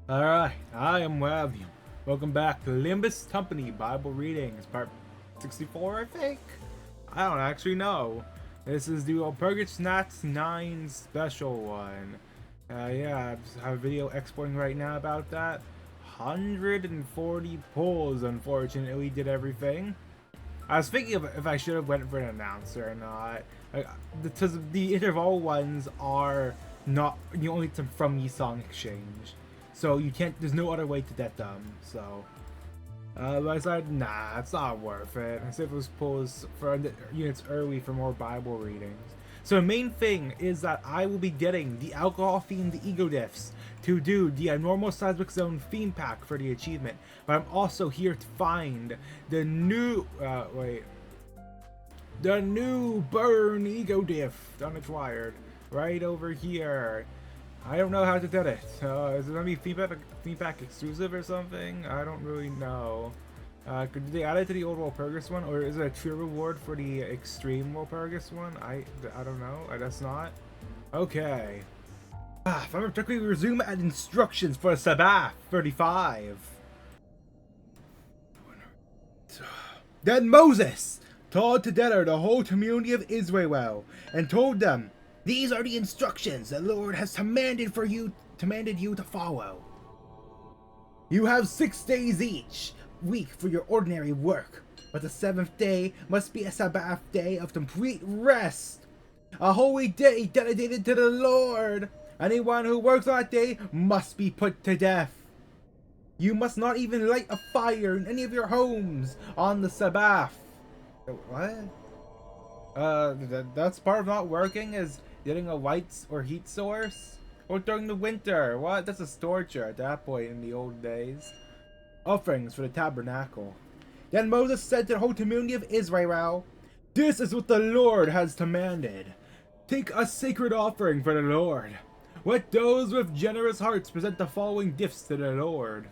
Alright, I am Wavium. Welcome back to Limbus Company Bible Readings, part 64, I think? I don't actually know. This is the Purgatory Snacks 9 special one. Yeah, I have a video exporting right now about that. 140 polls, unfortunately, did everything. I was thinking of if I should have went for an announcer or not. Because the interval ones are not, you only get them from the song exchange. So you can't, there's no other way to get them, so. But I decided, nah, it's not worth it. I said it was pulls for units early for more Bible readings. So the main thing is that I will be getting the alcohol-themed ego diffs to do the abnormal seismic zone theme pack for the achievement. But I'm also here to find the new, the new burn ego diff unacquired right over here. I don't know how to do it. Is it gonna be theme pack exclusive or something? I don't really know. Could they add it to the old Walpurgis one, or is it a true reward for the extreme Walpurgis one? I don't know. I guess not. Okay. If I remember correctly, we resume at instructions for Sabbath 35. Then Moses called together the whole community of Israel and told them, "These are the instructions the Lord has commanded you to follow. You have 6 days each week for your ordinary work, but the 7th day must be a Sabbath day of complete rest, a holy day dedicated to the Lord. Anyone who works on that day must be put to death. You must not even light a fire in any of your homes on the Sabbath." What? That's part of not working, is getting a light or heat source? Or during the winter? What? That's a torture at that point in the old days. Offerings for the tabernacle. Then Moses said to the whole community of Israel, "This is what the Lord has commanded. Take a sacred offering for the Lord. Let those with generous hearts present the following gifts to the Lord."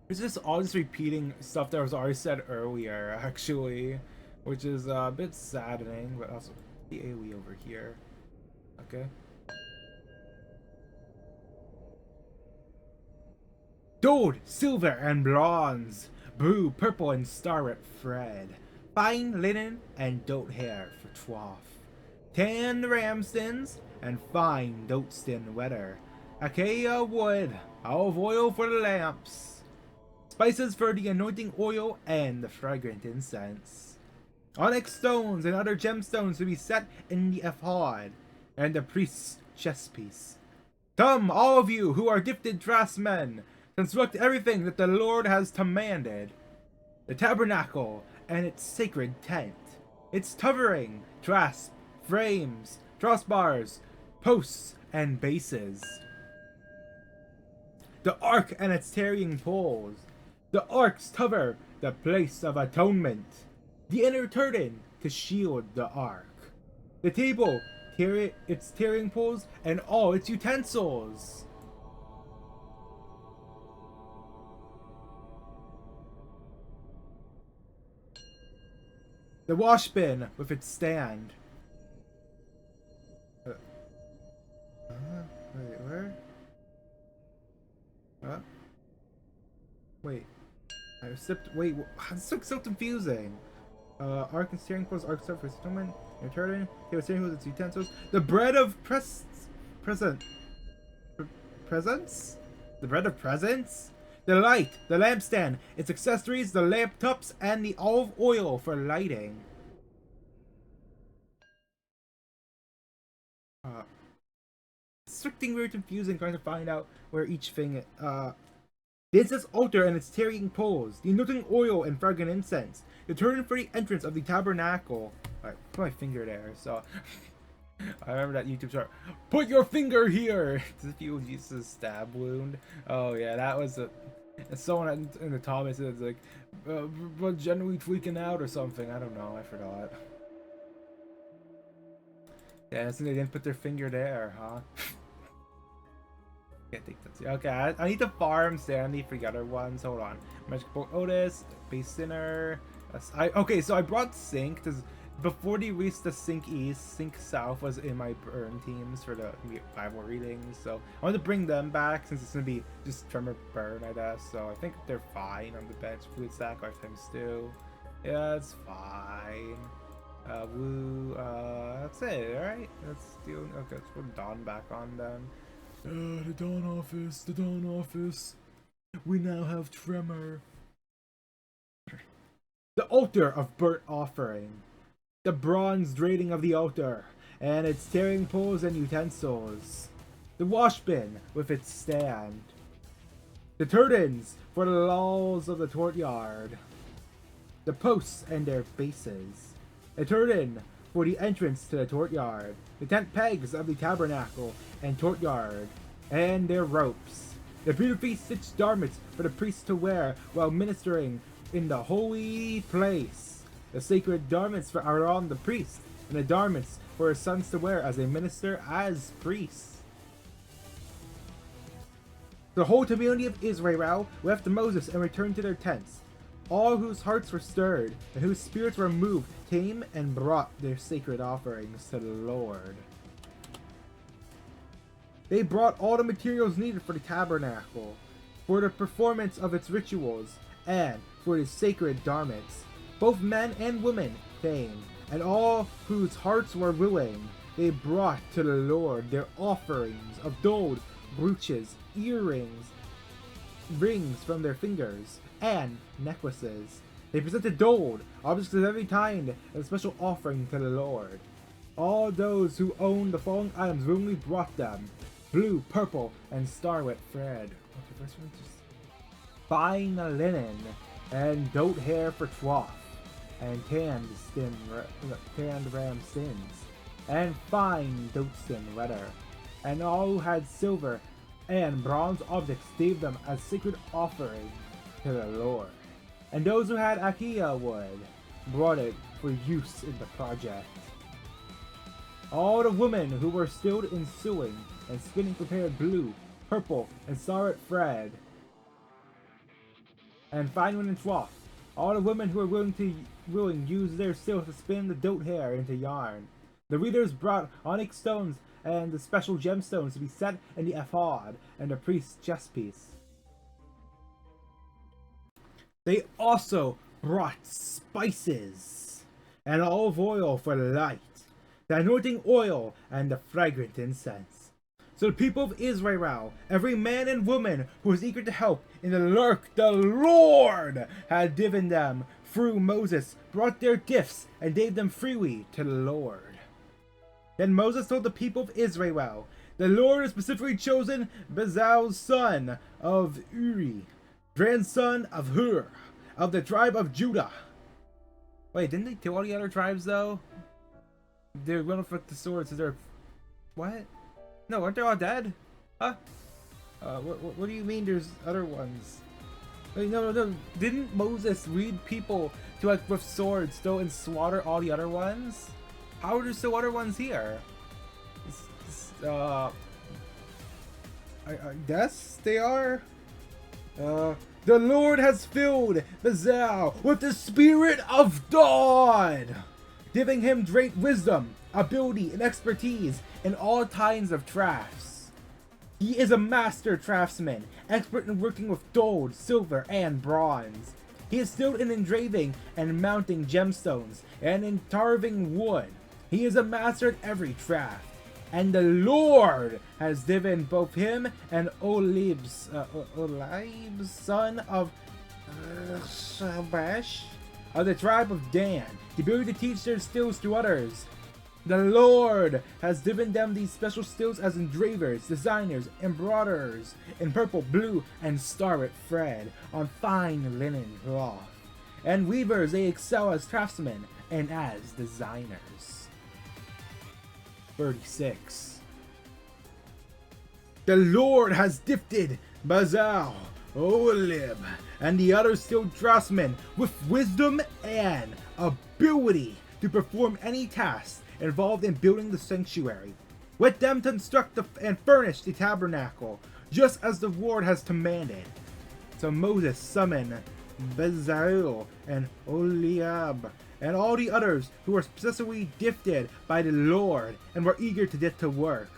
Is this all just repeating stuff that was already said earlier, actually? Which is a bit saddening, but also the AoE over here. Okay. Gold, silver, and bronze. Blue, purple, and scarlet thread. Fine linen and goat hair for cloth. Tan ram skins and fine goat skin leather. Acacia wood. Olive oil for the lamps. Spices for the anointing oil and the fragrant incense. Onyx stones and other gemstones to be set in the ephod and the priest's chest piece. Come, all of you who are gifted craftsmen, construct everything that the Lord has commanded. The tabernacle and its sacred tent, its covering, clasp, frames, crossbars, posts, and bases. The ark and its carrying poles. The ark's cover, the place of atonement. The inner curtain to shield the ark. The table, its carrying poles, and all its utensils. The wash bin with its stand. Wait, where? Wait. I sipped. Wait, this looks so confusing. Ark and steering poles, arc stuff for settlement, your turn, table steering wheels, its utensils. The bread of presents? The bread of presents? The light, the lampstand, its accessories, the lamp tops, and the olive oil for lighting. It's freaking very confusing trying to find out where each thing the incense altar and its carrying poles, the anointing oil and fragrant incense, the turn for the entrance of the tabernacle. Alright, put my finger there, so I remember that YouTube chart. Put your finger here! To feel Jesus' stab wound. Oh yeah, that was a... Someone in the comments is like, generally tweaking out or something. I don't know, I forgot. Yeah, so they didn't put their finger there, huh? Can't take that. Okay, I need to farm Sandy for the other ones. Hold on. Magic Bolt Otis, Base Sinner. Okay, so I brought Sync because before they reached the Sink East, Sink South was in my burn teams for the Bible readings, so I wanted to bring them back since it's gonna be just Tremor Burn, I guess. So I think they're fine on the bench. Food Sacrifice times 2. Yeah, it's fine. That's it, alright? Let's do. Okay, let's put Dawn back on them. The Dawn Office, the Dawn Office. We now have Tremor. The altar of burnt offering. The bronze draining of the altar, and its tearing poles and utensils. The wash bin with its stand. The curtains for the walls of the courtyard. The posts and their bases. A curtain for the entrance to the courtyard. The tent pegs of the tabernacle and courtyard, and their ropes. The beautifully stitched garments for the priests to wear while ministering in the holy place. The sacred garments for Aaron the priest, and the garments for his sons to wear as they minister as priests. The whole community of Israel left Moses and returned to their tents. All whose hearts were stirred and whose spirits were moved came and brought their sacred offerings to the Lord. They brought all the materials needed for the tabernacle, for the performance of its rituals, and for the sacred garments. Both men and women came, and all whose hearts were willing, they brought to the Lord their offerings of gold, brooches, earrings, rings from their fingers, and necklaces. They presented gold, objects of every kind, as a special offering to the Lord. All those who owned the following items willingly brought them: blue, purple, and scarlet thread. Okay, first one, just fine linen, and goat hair for cloth, and tanned ram skins, and fine goat skin leather. And all who had silver and bronze objects gave them as sacred offering to the Lord. And those who had acacia wood brought it for use in the project. All the women who were skilled in sewing and spinning prepared blue, purple, and scarlet thread, and fine linen cloth. All the women who were willing used their skill to spin the goat hair into yarn. The readers brought onyx stones and the special gemstones to be set in the ephod and the priest's chest piece. They also brought spices and olive oil for light, the anointing oil, and the fragrant incense. So the people of Israel, every man and woman who was eager to help in the work the Lord had given them through Moses, brought their gifts and gave them freely to the Lord. Then Moses told the people of Israel, the Lord has specifically chosen Bezal's son of Uri, grandson of Hur, of the tribe of Judah. Wait, didn't they kill all the other tribes though? They're going for the swords. Is there... What? No, aren't they all dead? Huh? What do you mean there's other ones? Wait, no. Didn't Moses lead people to, like, with swords go and slaughter all the other ones? How are there still other ones here? I guess they are. The Lord has filled Bezal with the Spirit of God, giving him great wisdom, ability, and expertise in all kinds of crafts. He is a master craftsman, expert in working with gold, silver, and bronze. He is skilled in engraving and mounting gemstones, and in carving wood. He is a master at every craft. And the Lord has given both him and Olib's son of Shabash of the tribe of Dan the ability to teach their skills to others. The Lord has given them these special skills as engravers, designers, embroiderers in purple, blue, and scarlet thread on fine linen cloth. And weavers, they excel as craftsmen and as designers. 36. The Lord has gifted Bezal, Olib, and the other skilled craftsmen with wisdom and ability to perform any task involved in building the sanctuary. Let them construct and furnish the tabernacle, just as the Lord has commanded. So Moses summoned Bezalel and Oliab and all the others who were specially gifted by the Lord and were eager to get to work.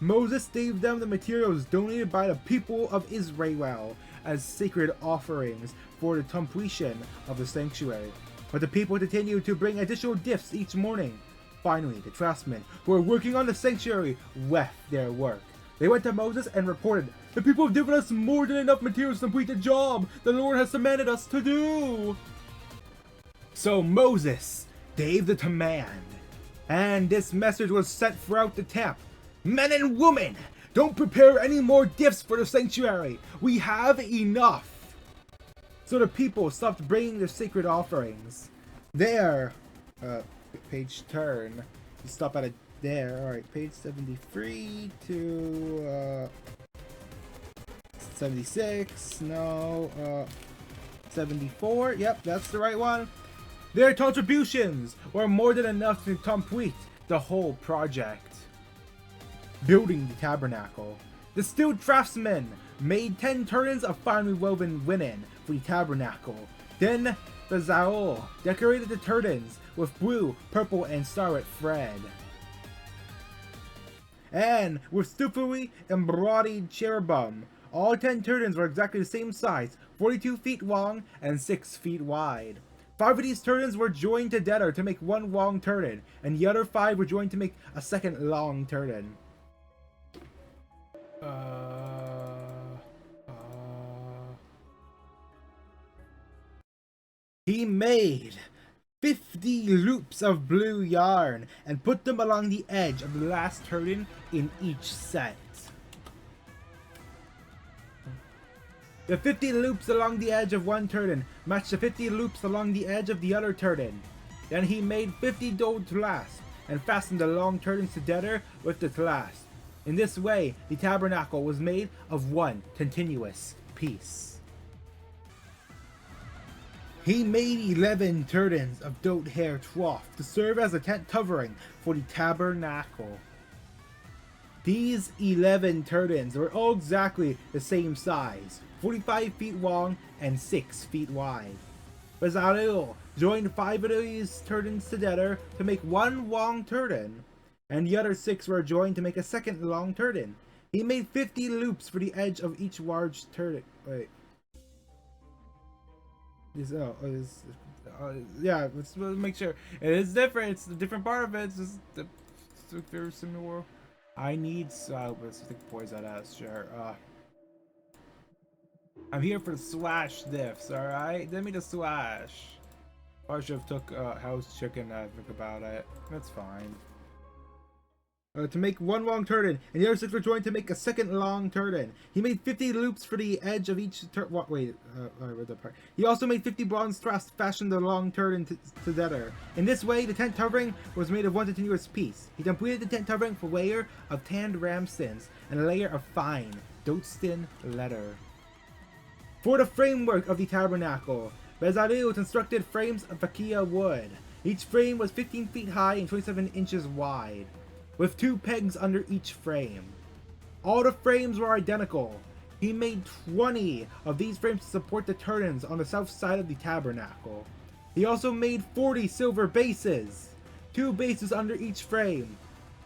Moses gave them the materials donated by the people of Israel as sacred offerings for the completion of the sanctuary. But the people continued to bring additional gifts each morning. Finally, the craftsmen who were working on the sanctuary left their work. They went to Moses and reported, "The people have given us more than enough materials to complete the job the Lord has commanded us to do." So Moses gave the command, and this message was sent throughout the camp. "Men and women, don't prepare any more gifts for the sanctuary. We have enough." So the people stopped bringing their sacred offerings. There, page turn. You stop at it there. Alright, page 73 to 76. No, 74. Yep, that's the right one. Their contributions were more than enough to complete the whole project. Building the tabernacle. The skilled craftsmen made 10 turns of finely woven linen for the tabernacle. Then Bezalel decorated the turbans with blue, purple, and scarlet thread, and with skillfully embroidered cherubim. All 10 turbans were exactly the same size, 42 feet long and 6 feet wide. 5 of these turbans were joined together to make one long turban, and the other 5 were joined to make a second long turban. He made 50 loops of blue yarn and put them along the edge of the last turban in each set. The 50 loops along the edge of one turban matched the 50 loops along the edge of the other turban. Then he made 50 gold clasps and fastened the long turbans together with the clasp. In this way, the tabernacle was made of one continuous piece. He made 11 turbans of goat hair cloth to serve as a tent covering for the tabernacle. These 11 turbans were all exactly the same size, 45 feet long and 6 feet wide. Bezalel joined 5 of these turbans together to make one long turban, and the other 6 were joined to make a second long turban. He made 50 loops for the edge of each large turban. Wait. Yeah, let's make sure. It is different. It's a different part of it. It's just very similar. I need let's think poise that ass. Sure. I'm here for the slash diffs. All right, give me the slash. I should have took house chicken. Think about it. That's fine. To make one long turban, and the other 6 were joined to make a second long turban. He made 50 loops for the edge of each turban. Wait, I read that part. He also made 50 bronze straps to fashion the long turban together. In this way, the tent covering was made of one continuous piece. He completed the tent covering with a layer of tanned ram skins and a layer of fine goatskin leather. For the framework of the tabernacle, Bezalel constructed frames of acacia wood. Each frame was 15 feet high and 27 inches wide, with 2 pegs under each frame. All the frames were identical. He made 20 of these frames to support the turbans on the south side of the tabernacle. He also made 40 silver bases, 2 bases under each frame,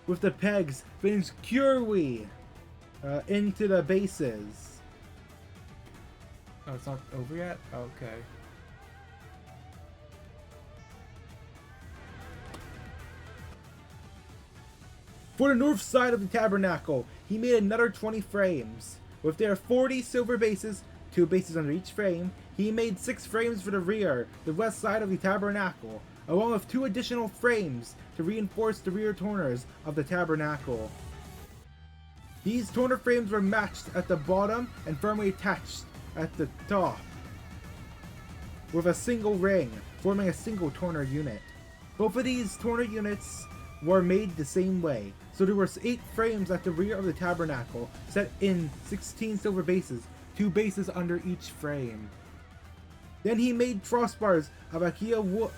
with the pegs fitting securely into the bases. Oh, it's not over yet? Okay. For the north side of the tabernacle, he made another 20 frames. With their 40 silver bases, 2 bases under each frame, he made 6 frames for the rear, the west side of the tabernacle, along with 2 additional frames to reinforce the rear corners of the tabernacle. These corner frames were matched at the bottom and firmly attached at the top, with a single ring, forming a single corner unit. Both of these corner units were made the same way, so there were 8 frames at the rear of the tabernacle, set in 16 silver bases, 2 bases under each frame. Then he made crossbars of acacia wood,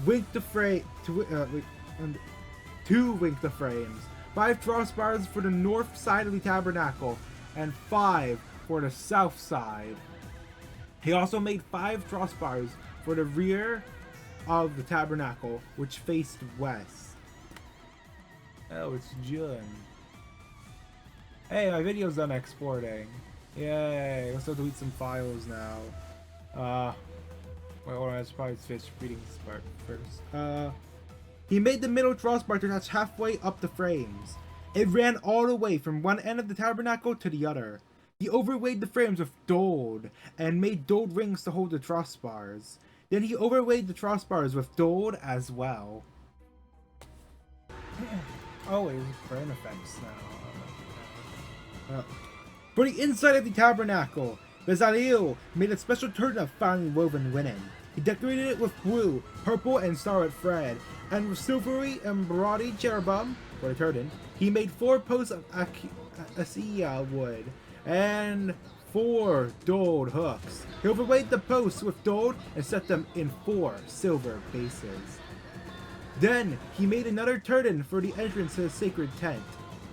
winked the frame, 2 winked the frames, 5 crossbars for the north side of the tabernacle, and 5 for the south side. He also made 5 crossbars for the rear of the tabernacle, which faced west. Oh, it's June. Hey, my video's done exporting. Yay, let's go delete some files now. Wait, hold on, I should probably finish reading this part first. He made the middle crossbar to attach halfway up the frames. It ran all the way from one end of the tabernacle to the other. He overlaid the frames with gold and made gold rings to hold the crossbars. Then he overlaid the crossbars with gold as well. Always burn effects now. For the inside of the tabernacle, Bezaleel made a special curtain of finely woven linen. He decorated it with blue, purple, and scarlet thread, and with silvery embroidered cherubim for the curtain. He made 4 posts of acacia wood and 4 gold hooks. He overlaid the posts with gold and set them in 4 silver bases. Then he made another curtain for the entrance to the sacred tent.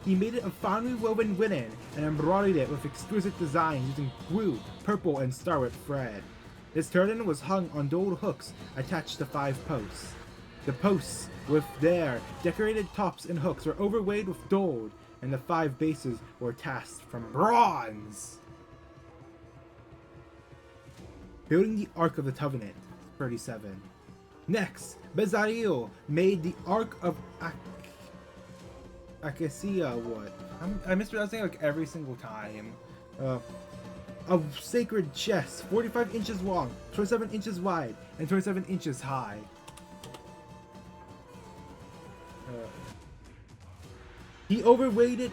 He made it of finely woven linen and embroidered it with exquisite designs using blue, purple, and scarlet thread. This curtain was hung on gold hooks attached to 5 posts. The posts, with their decorated tops and hooks, were overlaid with gold, and the 5 bases were cast from bronze. Building the Ark of the Covenant, 37. Next, Bezaleel made the Ark of acacia wood. I mispronouncing like every single time. A sacred chest, 45 inches long, 27 inches wide, and 27 inches high. He overlaid it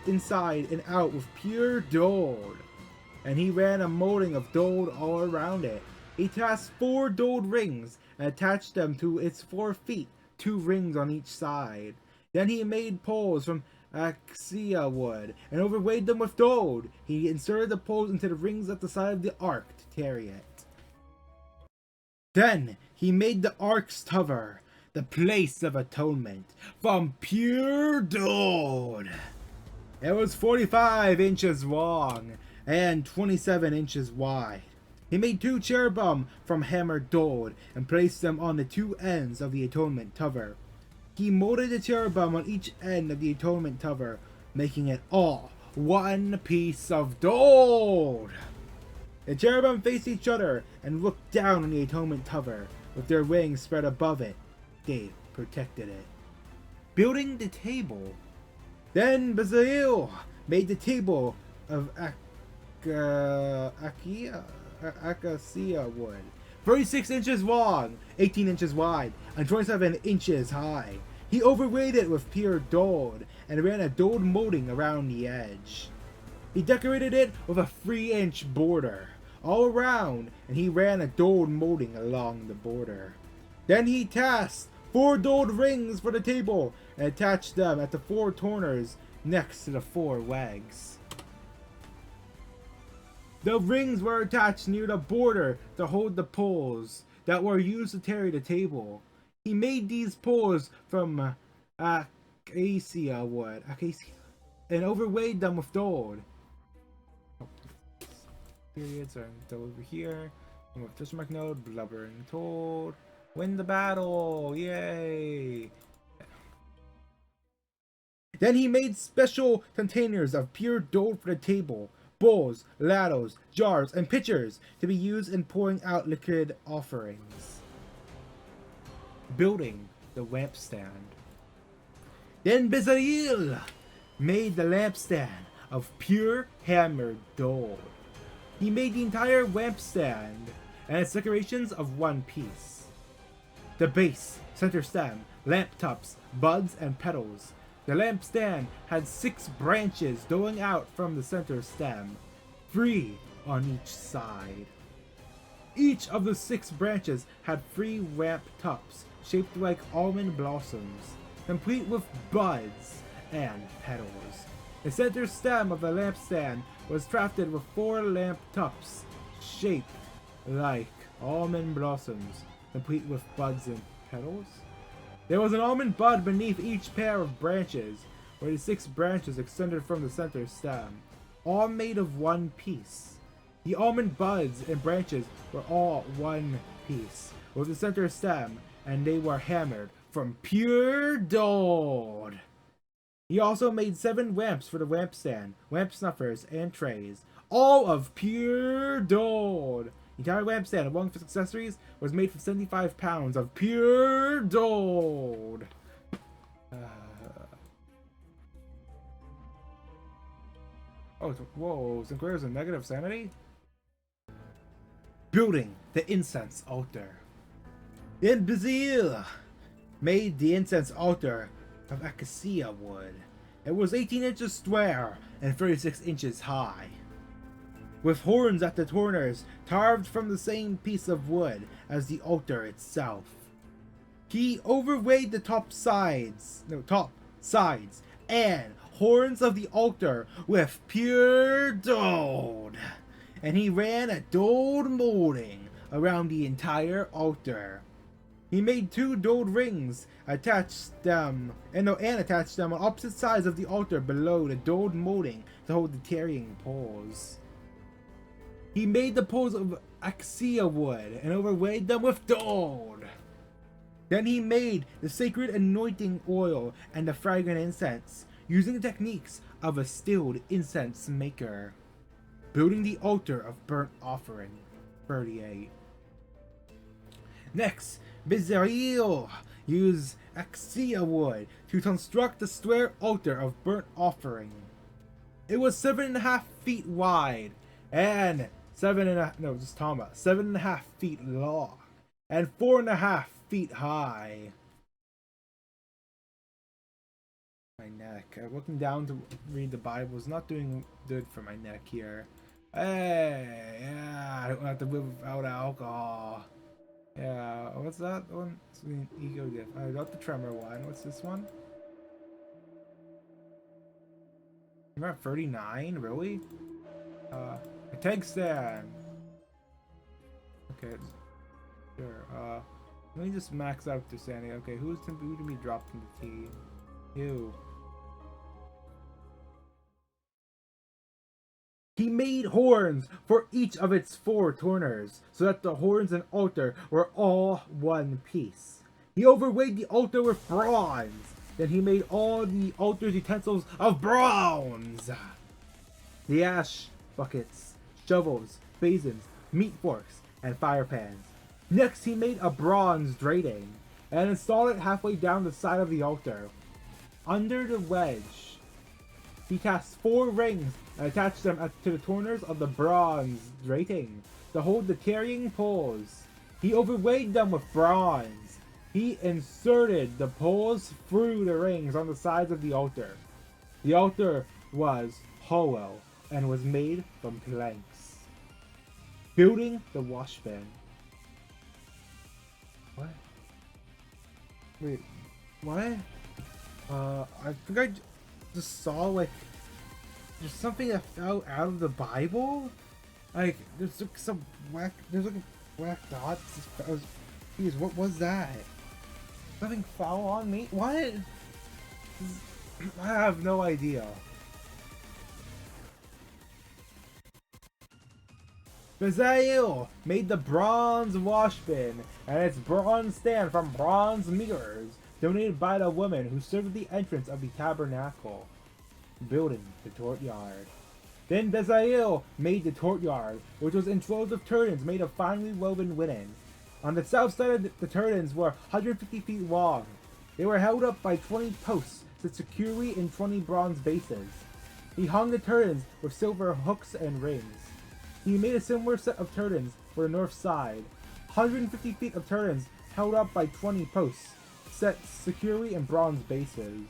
inside and out with pure gold, and he ran a molding of gold all around it. He cast 4 gold rings and attached them to its 4 feet, 2 rings on each side. Then he made poles from acacia wood and overlaid them with gold. He inserted the poles into the rings at the side of the ark to carry it. Then he made the ark's cover, the place of atonement, from pure gold. It was 45 inches long and 27 inches wide. He made 2 cherubim from hammered gold and placed them on the 2 ends of the atonement cover. He molded the cherubim on each end of the atonement cover, making it all one piece of gold. The cherubim faced each other and looked down on the atonement cover, with their wings spread above it. They protected it. Building the table. Then Bezaleel made the table of acacia wood, 36 inches long, 18 inches wide, and 27 inches high. He overlaid it with pure gold and ran a gold molding around the edge. He decorated it with a 3-inch border all around, and he ran a gold molding along the border. Then he cast 4 gold rings for the table and attached them at the 4 corners next to the 4 legs. The rings were attached near the border to hold the poles that were used to carry the table. He made these poles from acacia wood and overlaid them with gold. Periods are over here. And with this mark node, blubbering told. Win the battle! Yay! Then he made special containers of pure gold for the table. Bowls, ladles, jars, and pitchers to be used in pouring out liquid offerings. Building the lampstand. Then Bezaleel made the lampstand of pure hammered gold. He made the entire lampstand and its decorations of one piece. The base, center stem, lamp tops, buds, and petals. The lampstand had 6 branches going out from the center stem, 3 on each side. Each of the 6 branches had 3 lamp tops shaped like almond blossoms, complete with buds and petals. The center stem of the lampstand was crafted with 4 lamp tops shaped like almond blossoms, complete with buds and petals. There was an almond bud beneath each pair of branches, where the 6 branches extended from the center stem, all made of one piece. The almond buds and branches were all one piece, with the center stem, and they were hammered from pure gold. He also made 7 lamps for the lampstand, lamp snuffers, and trays, all of pure gold. The entire lampstand, along with its accessories, was made from 75 pounds of pure gold. Whoa, Sinclair's a negative sanity? Building the incense altar. In Brazil, made the incense altar of acacia wood. It was 18 inches square and 36 inches high, with horns at the corners carved from the same piece of wood as the altar itself. He overlaid the top sides and horns of the altar with pure gold, and he ran a gold molding around the entire altar. He made 2 gold rings, attached them on opposite sides of the altar below the gold molding to hold the carrying poles. He made the poles of acacia wood and overlaid them with gold. Then he made the sacred anointing oil and the fragrant incense, using the techniques of a stilled incense maker. Building the altar of burnt offering. 38. Next, Bezalel used acacia wood to construct the square altar of burnt offering. It was 7.5 feet wide and 7.5 feet long and 4.5 feet high. My neck. Looking down to read the Bible is not doing good for my neck here. Hey, yeah, I don't have to live without alcohol. Yeah, what's that one? It's an ego gift. I got the tremor one. What's this one? You're at 39? Really? A tank stand. Okay, sure. Let me just max out to Sandy. Okay, who to be dropped in the T? You. He made horns for each of its 4 corners, so that the horns and altar were all one piece. He overlaid the altar with bronze. Then he made all the altar's utensils of bronze. The ash buckets, shovels, basins, meat forks, and fire pans. Next he made a bronze grating, and installed it halfway down the side of the altar. Under the wedge, he cast 4 rings and attached them to the corners of the bronze grating to hold the carrying poles. He overlaid them with bronze. He inserted the poles through the rings on the sides of the altar. The altar was hollow and was made from planks. Building the wash bin. What? Wait, what? I think I just saw, like, there's something that fell out of the Bible? Like, there's like some black, there's like a black dot. Geez, what was that? Something fell on me? What? I have no idea. Bezalel made the bronze wash bin and its bronze stand from bronze mirrors donated by the woman who served at the entrance of the tabernacle. Building the courtyard. Then Bezalel made the courtyard, which was enclosed with curtains made of finely woven linen. On the south side of the curtains were 150 feet long. They were held up by 20 posts set securely in 20 bronze bases. He hung the curtains with silver hooks and rings. He made a similar set of curtains for the north side. 150 feet of curtains held up by 20 posts, set securely in bronze bases.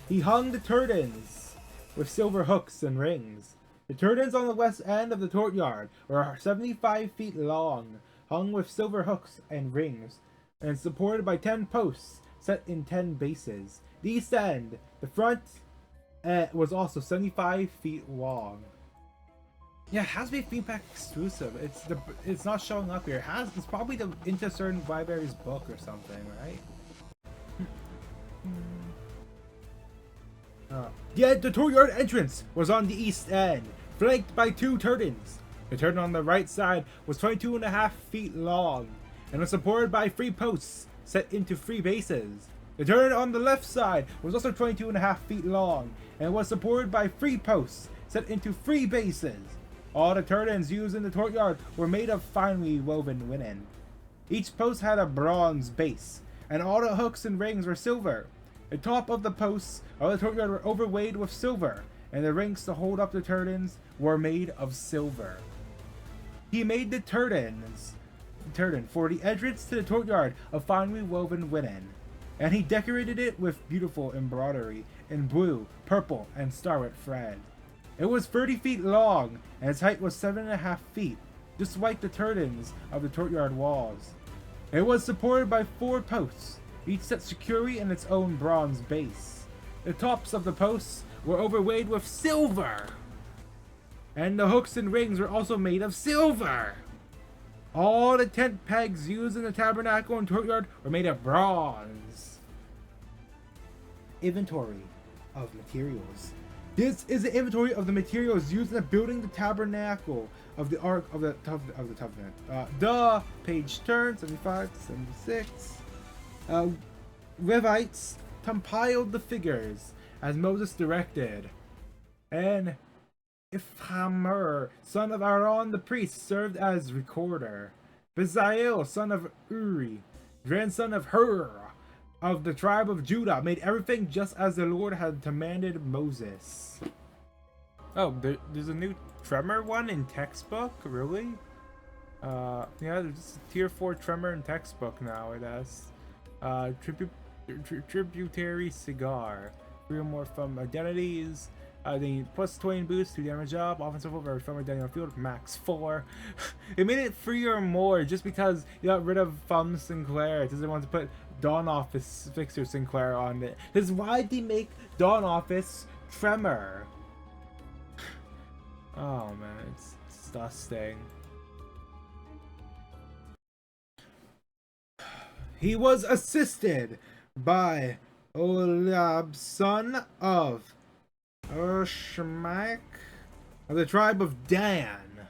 He hung the curtains with silver hooks and rings. The curtains on the west end of the courtyard were 75 feet long, hung with silver hooks and rings, and supported by 10 posts set in 10 bases. The east end, the front, was also 75 feet long. Yeah, it has to be feedback exclusive. It's not showing up here. It's probably the into certain library's book or something, right? Yet the courtyard entrance was on the east end, flanked by 2 turrets. The turret on the right side was 22.5 feet long and was supported by 3 posts set into 3 bases. The turret on the left side was also 22.5 feet long and was supported by 3 posts set into 3 bases. All the turrets used in the courtyard were made of finely woven linen. Each post had a bronze base, and all the hooks and rings were silver. The top of the posts of the courtyard were overlaid with silver, and the rings to hold up the turrets were made of silver. He made the turret for the entrance to the courtyard of finely woven linen, and he decorated it with beautiful embroidery in blue, purple, and scarlet thread. It was 30 feet long, and its height was 7.5 feet, just like the turrets of the courtyard walls. It was supported by 4 posts, each set securely in its own bronze base. The tops of the posts were overlaid with silver, and the hooks and rings were also made of silver. All the tent pegs used in the tabernacle and courtyard were made of bronze. Inventory of materials. This is the inventory of the materials used in building the tabernacle of the Ark of the Covenant. Page turn 75 to 76. Levites compiled the figures as Moses directed, and Ithamar, son of Aaron the priest, served as recorder. Bezalel, son of Uri, grandson of Hur, of the tribe of Judah, made everything just as the Lord had commanded Moses. Oh, there's a new Tremor one in textbook? Really? Yeah, there's a tier 4 Tremor in textbook now, it has. Tributary Cigar. 3 or more from identities. The plus 20 boost, 2 damage up, offensive over from identity on field, max 4. It made it 3 or more just because you got rid of Sinclair. It doesn't want to put Dawn Office Fixer Sinclair on it. Because why did they make Dawn Office Tremor? Oh man, it's disgusting. He was assisted by Olab, son of Ushmak of the tribe of Dan,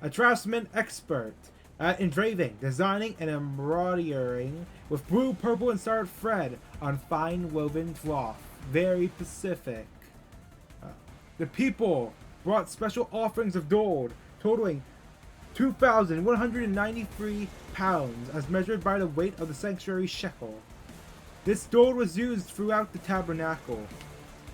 a craftsman expert at engraving, designing, and embroidering with blue, purple, and scarlet thread on fine woven cloth. Very specific. The people brought special offerings of gold, totaling 2,193 pounds, as measured by the weight of the sanctuary shekel. This gold was used throughout the tabernacle.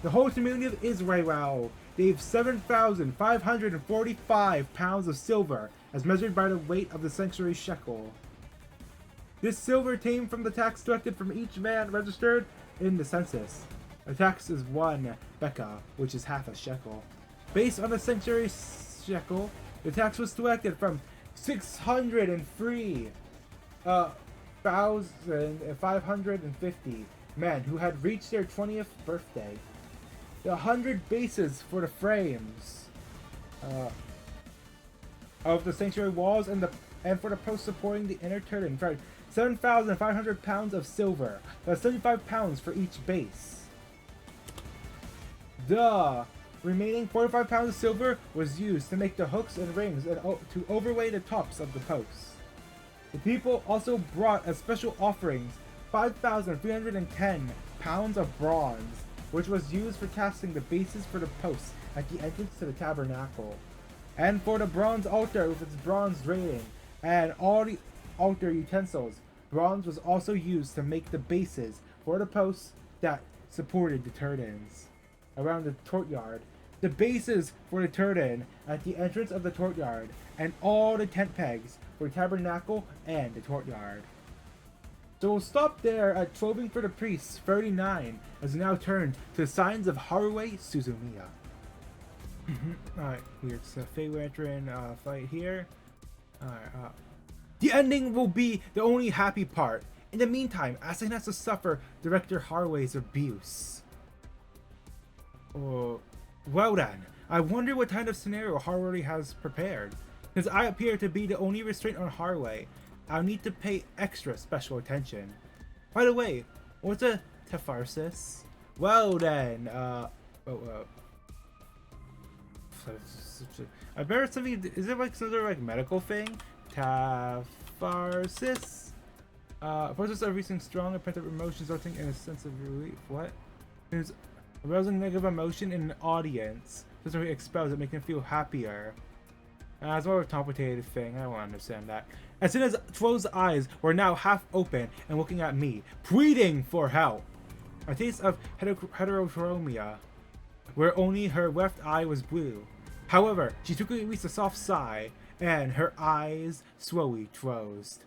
The whole community of Israel gave 7,545 pounds of silver, as measured by the weight of the sanctuary shekel. This silver came from the tax collected from each man registered in the census. The tax is 1 beka, which is half a shekel. Based on the sanctuary shekel, the tax was collected from 603,550 men who had reached their 20th birthday. The 100 bases for the frames of the sanctuary walls and for the posts supporting the inner curtain for 7,500 pounds of silver. That's 75 pounds for each base. The remaining 45 pounds of silver was used to make the hooks and rings and to overlay the tops of the posts. The people also brought as special offerings 5,310 pounds of bronze, which was used for casting the bases for the posts at the entrance to the tabernacle, and for the bronze altar with its bronze rating, and all the altar utensils. Bronze was also used to make the bases for the posts that supported the curtains around the courtyard, the bases for the curtain at the entrance of the courtyard, and all the tent pegs for the tabernacle and the courtyard. So we'll stop there at Clothing for the Priests 39, as we now turn to the signs of Haruhi Suzumiya. Alright, here's a Fey Lantern fight here. Alright, the ending will be the only happy part. In the meantime, Asane has to suffer Director Haruhi's abuse. Oh, well then, I wonder what kind of scenario Haruhi has prepared. Since I appear to be the only restraint on Haruhi, I'll need to pay extra special attention. By the way, what's a tepharsis? Well then, I've heard something. Is it like some sort of like medical thing? Tepharsis. Process of reaching strong and pent-up emotions, resulting in a sense of relief. What? There's arousing negative emotion in an audience. Doesn't really expels it, making them feel happier. It's more of a complicated thing. I don't understand that. As soon as Tro's eyes were now half open and looking at me, pleading for help. A taste of heterochromia, where only her left eye was blue. However, she quickly released a soft sigh, and her eyes slowly closed.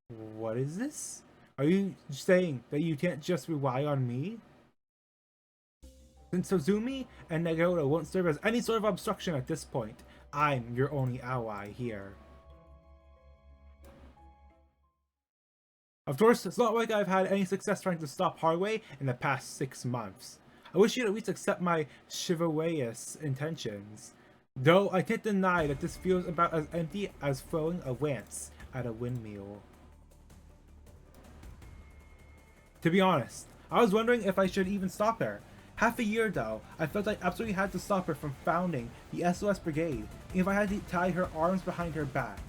What is this? Are you saying that you can't just rely on me? Since Tozumi and Nagoro won't serve as any sort of obstruction at this point, I'm your only ally here. Of course, it's not like I've had any success trying to stop Haruhi in the past 6 months. I wish you'd at least accept my chivalrous intentions. Though I can't deny that this feels about as empty as throwing a lance at a windmill. To be honest, I was wondering if I should even stop her. Half a year though, I felt I absolutely had to stop her from founding the SOS Brigade, even if I had to tie her arms behind her back.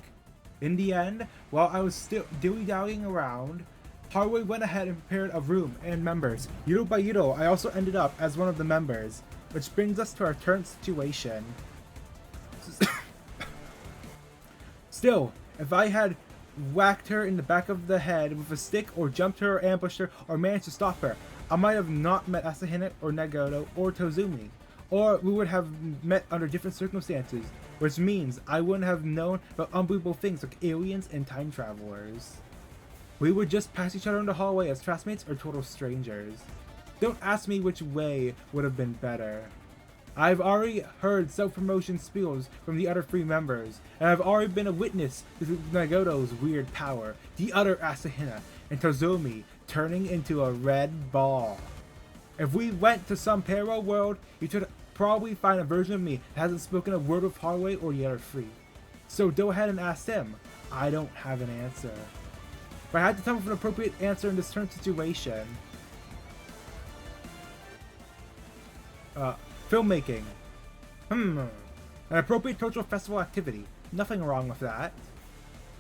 In the end, while I was still dilly-dallying around, Haruhi went ahead and prepared a room and members. Little by little, I also ended up as one of the members, which brings us to our current situation. Still, if I had whacked her in the back of the head with a stick or jumped her or ambushed her or managed to stop her, I might have not met Asahina or Nagoro or Tozumi, or we would have met under different circumstances, which means I wouldn't have known about unbelievable things like aliens and time travelers. We would just pass each other in the hallway as classmates or total strangers. Don't ask me which way would have been better. I've already heard self-promotion spiels from the other 3 members, and I've already been a witness to Nagoro's weird power, the other Asahina, and Tozumi turning into a red ball. If we went to some parallel world, you should probably find a version of me that hasn't spoken a word with Haruhi or the other 3. So go ahead and ask them. I don't have an answer. But I had to come up with an appropriate answer in this current situation. Filmmaking. An appropriate cultural festival activity. Nothing wrong with that.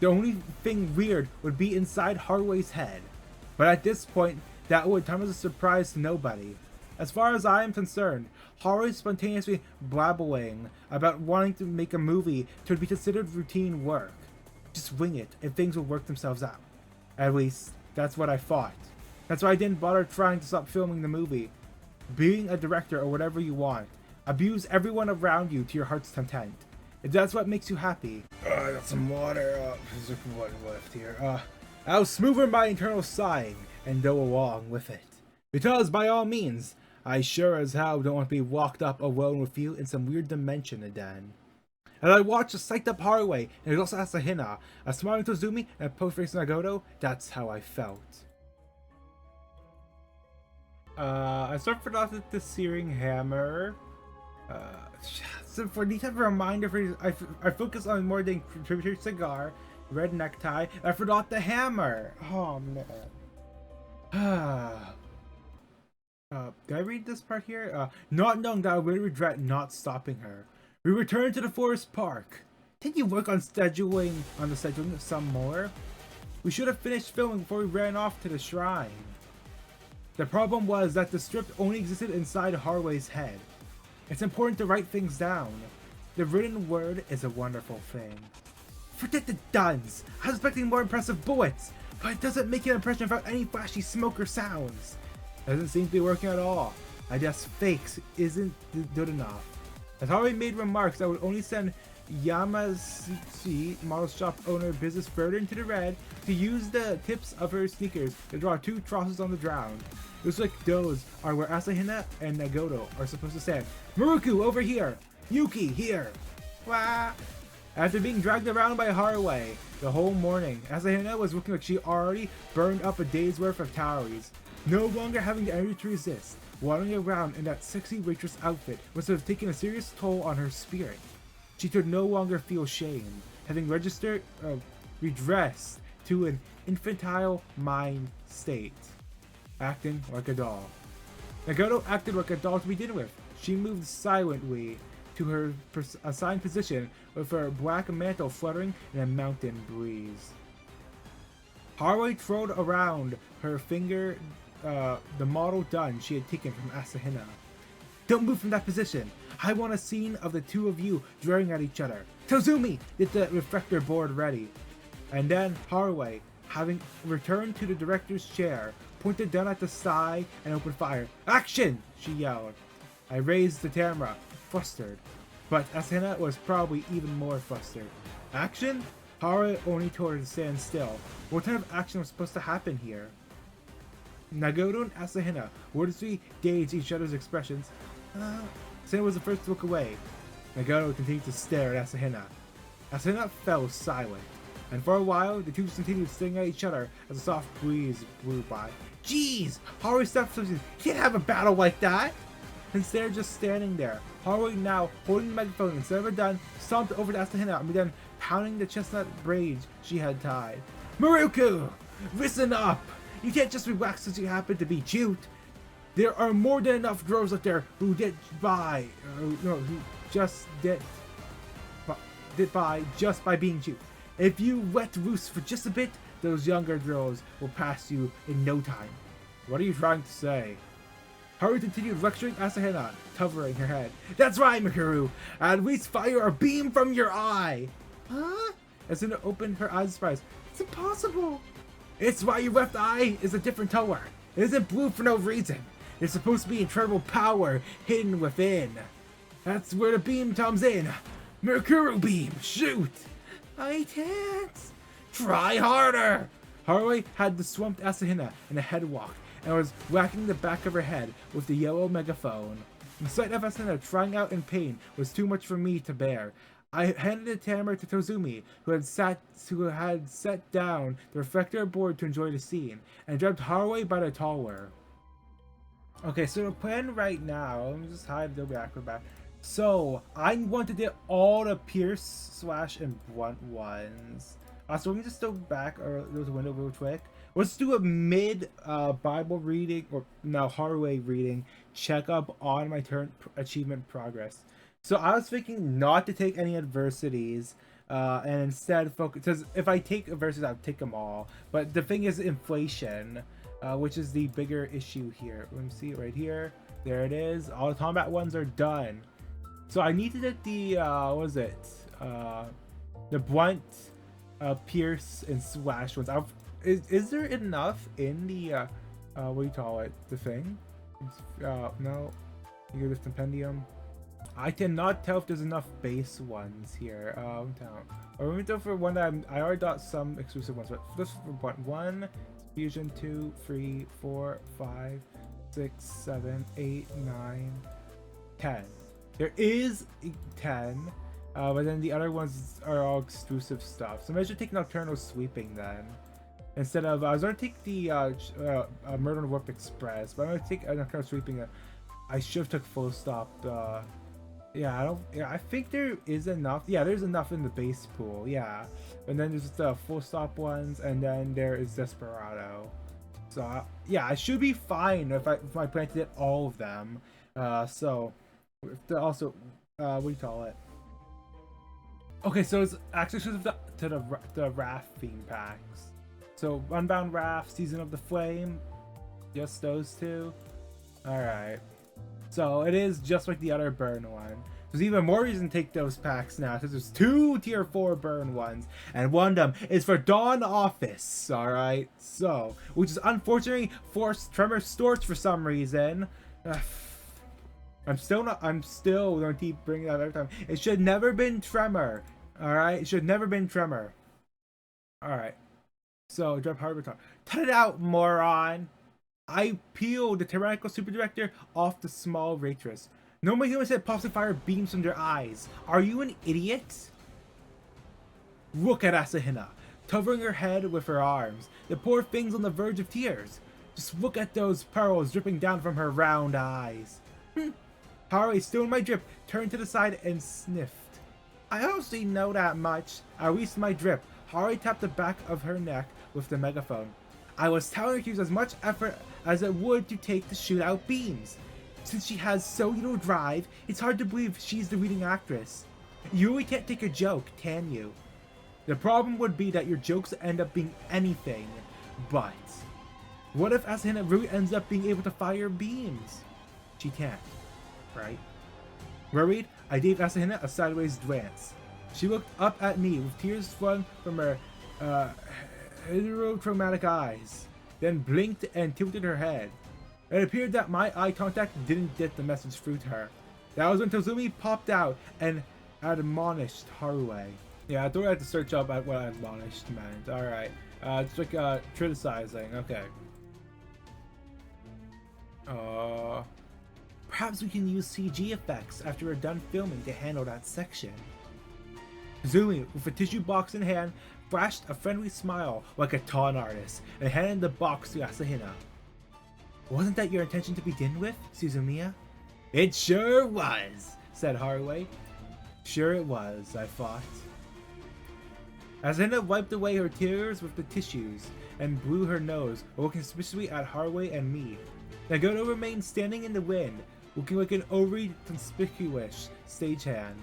The only thing weird would be inside Haruhi's head. But at this point, that would come as a surprise to nobody. As far as I am concerned, Haruhi spontaneously blabbling about wanting to make a movie could be considered routine work. Just wing it and things will work themselves out. At least, that's what I thought. That's why I didn't bother trying to stop filming the movie. Being a director or whatever you want, abuse everyone around you to your heart's content. If that's what makes you happy. I got some water. There's water left here. I'll smoother my internal sighing and go along with it. Because by all means, I sure as hell don't want to be walked up alone with you in some weird dimension again. As I watched a psyched up Haruhi and also Asahina, a smiling Tozumi and a post-face Nagoro, that's how I felt. I sort of forgot that the searing hammer. So for these type of reminder, I focus on more than contributor cigar, red necktie. I forgot the hammer. Oh man. Did I read this part here? Not knowing that I would regret not stopping her. We returned to the forest park. Didn't you work on scheduling some more? We should have finished filming before we ran off to the shrine. The problem was that the script only existed inside Haruhi's head. It's important to write things down. The written word is a wonderful thing. Forget the guns! I was expecting more impressive bullets, but it doesn't make an impression without any flashy smoke or sounds. Doesn't seem to be working at all. I guess fakes isn't good enough. As Haruhi made remarks that would only send Yamashita, model shop owner business further into the red, to use the tips of her sneakers to draw 2 crosses on the ground. It looks like those are where Asahina and Nagoro are supposed to stand. Muruku over here! Yuki here! Wah! After being dragged around by Haruhi the whole morning, Asahina was looking like she already burned up a day's worth of calories. No longer having the energy to resist, wandering around in that sexy waitress outfit must have taken a serious toll on her spirit. She could no longer feel shame, having redressed to an infantile mind state, acting like a doll. Nagato acted like a doll to begin with. She moved silently to her assigned position with her black mantle fluttering in a mountain breeze. Haruhi twirled around her finger the model gun she had taken from Asahina. Don't move from that position. I want a scene of the two of you glaring at each other. Tozumi, get the reflector board ready. And then Haruhi, having returned to the director's chair, pointed down at the sky and opened fire. Action! She yelled. I raised the camera, flustered. But Asahina was probably even more flustered. Action? Haruhi only told her to stand still. What kind of action was supposed to happen here? Nagato and Asahina wordlessly gauged each other's expressions. Asahina was the first to look away. Nagato continued to stare at Asahina. Asahina fell silent, and for a while the two continued staring at each other as a soft breeze blew by. Jeez! Haruhi stopped something. You can't have a battle like that! Instead of just standing there, Haruhi, now holding the microphone instead of a gun, stomped over to Asahina and began pounding the chestnut braids she had tied. Maruku! Listen up! You can't just relax since you happen to be cute. There are more than enough girls out there who who just did by just by being cute. If you let loose for just a bit, those younger girls will pass you in no time. What are you trying to say? Haruhi continued lecturing Asahina, covering her head. That's right, Mikuru! At least fire a beam from your eye! Huh? Asahina opened her eyes surprised. It's impossible! It's why your left eye is a different color. It isn't blue for no reason. It's supposed to be incredible power hidden within. That's where the beam comes in. Mikuru beam, shoot! I can't. Try harder! Haruhi had swamped Asahina in a headlock and was whacking the back of her head with the yellow megaphone. The sight of Asahina crying out in pain was too much for me to bear. I handed the camera to Tozumi, who had set down the reflector board to enjoy the scene, and grabbed Haruhi by the collar. Okay, so the plan right now, let me just hide the acrobat. So, I want to get all the pierce, slash, and blunt ones. So let me just go back or go to the window real quick. Let's do a mid Bible reading, or no, Haruhi reading, check up on my current achievement progress. So I was thinking not to take any adversities, and instead focus, because if I take adversities, I'll take them all. But the thing is inflation, which is the bigger issue here. Let me see it right here. There it is. All the combat ones are done. So I need to get the, what is it? The blunt, pierce, and slash ones. Is there enough in the, what do you call it? The thing? No. You get this compendium. I cannot tell if there's enough base ones here. Or let me go for one that I already got some exclusive ones, but this for one, fusion 2, 3, 4, 5, 6, 7, 8, 9, 10. There is 10, but then the other ones are all exclusive stuff. So maybe I should take Nocturnal Sweeping then. Instead of, I was going to take the Murder on the Warp Express, but I'm going to take Nocturnal Sweeping. I should have took Full Stop. Yeah, I think there is enough. Yeah, there's enough in the base pool. Yeah, and then there's the Full Stop ones, and then there is Desperado. So yeah, I should be fine if I plan to get all of them. So also, what do you call it? Okay, so it's actually to the Raft theme packs. So Unbound Raft, Season of the Flame, just those two. All right. So it is just like the other burn one. There's even more reason to take those packs now, because there's 2 tier 4 burn ones, and one of them is for Dawn Office. Alright, so, which is unfortunately forced Tremor Storch for some reason. I'm still gonna keep bringing that every time. It should never been Tremor. Alright, it should never been Tremor. Alright. So, drop hard baton. Cut it out, moron! I peeled the tyrannical super director off the small waitress. Normally humans hit pops of fire beams from their eyes. Are you an idiot? Look at Asahina, covering her head with her arms, the poor thing's on the verge of tears. Just look at those pearls dripping down from her round eyes. Haruhi, still in my drip, turned to the side and sniffed. I honestly know that much. I released my drip. Haruhi tapped the back of her neck with the megaphone. I was telling her to use as much effort as it would to take the shootout beams. Since she has so little drive, it's hard to believe she's the leading actress. You really can't take a joke, can you? The problem would be that your jokes end up being anything but. What if Asahina really ends up being able to fire beams? She can't, right? Worried, I gave Asahina a sideways glance. She looked up at me with tears flowing from her heterochromatic eyes, then blinked and tilted her head. It appeared that my eye contact didn't get the message through to her. That was when Tozumi popped out and admonished Haruhi. Yeah, I thought I had to search up at what admonished meant. Alright. It's like criticizing. Okay. Perhaps we can use CG effects after we're done filming to handle that section. Tozumi, with a tissue box in hand, flashed a friendly smile like a con artist and handed the box to Asahina. Wasn't that your intention to begin with, Suzumiya? It sure was, said Haruhi. Sure it was, I thought. Asahina wiped away her tears with the tissues and blew her nose, looking suspiciously at Haruhi and me. Nagano remained standing in the wind, looking like an overly conspicuous stagehand.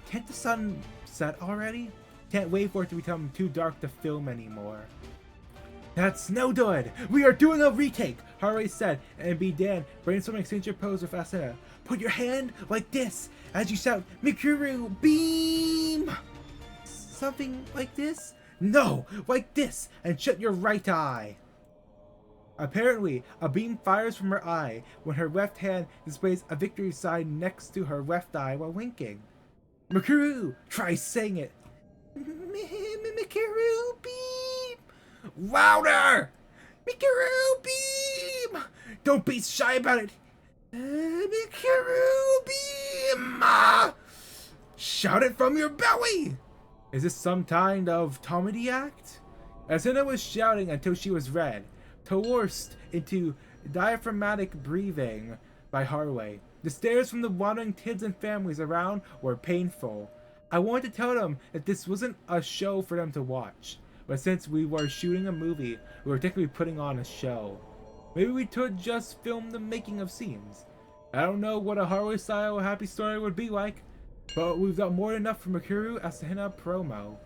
Can't the sun set already? Can't wait for it to become too dark to film anymore. That's no good! We are doing a retake! Haruhi said and began brainstorming a signature pose with Asahina. Put your hand like this as you shout, Mikuru, beam! Something like this? No! Like this! And shut your right eye! Apparently, a beam fires from her eye when her left hand displays a victory sign next to her left eye while winking. Mikuru! Try saying it! Mikuru, beam! Louder! Mikuru, beam! Don't be shy about it! Mikuru, beam! Shout it from your belly! Is this some kind of comedy act? Asahina was shouting until she was red, coerced into diaphragmatic breathing by Haruhi. The stares from the wandering kids and families around were painful. I wanted to tell them that this wasn't a show for them to watch, but since we were shooting a movie, we were technically putting on a show. Maybe we could just film the making of scenes. I don't know what a Haruhi style happy story would be like, but we've got more than enough for Mikuru Asahina promo.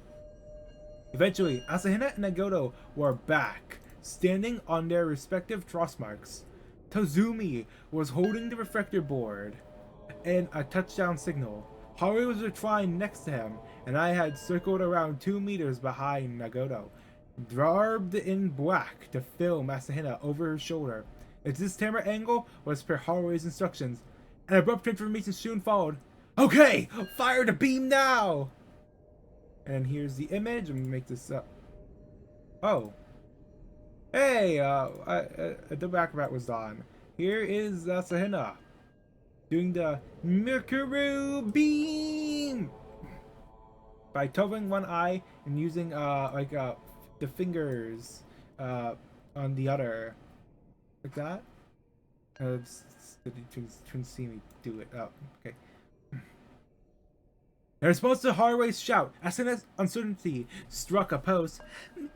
Eventually, Asahina and Nagano were back, standing on their respective cross marks. Tozumi was holding the reflector board and a touchdown signal. Haruhi was reclined next to him, and I had circled around 2 meters behind Nagano, garbed in black to film Asahina over her shoulder. As this camera angle was per Haruhi's instructions, an abrupt transformation soon followed. Okay, fire the beam now! And here's the image. I'm gonna make this up. Oh. Hey, the acrobat was on. Here is Asahina doing the Mikuru beam by covering one eye and using the fingers on the other, like that. You couldn't see me do it. Oh, okay. In response to Haruhi's shout, Asahina's uncertainty struck a pose.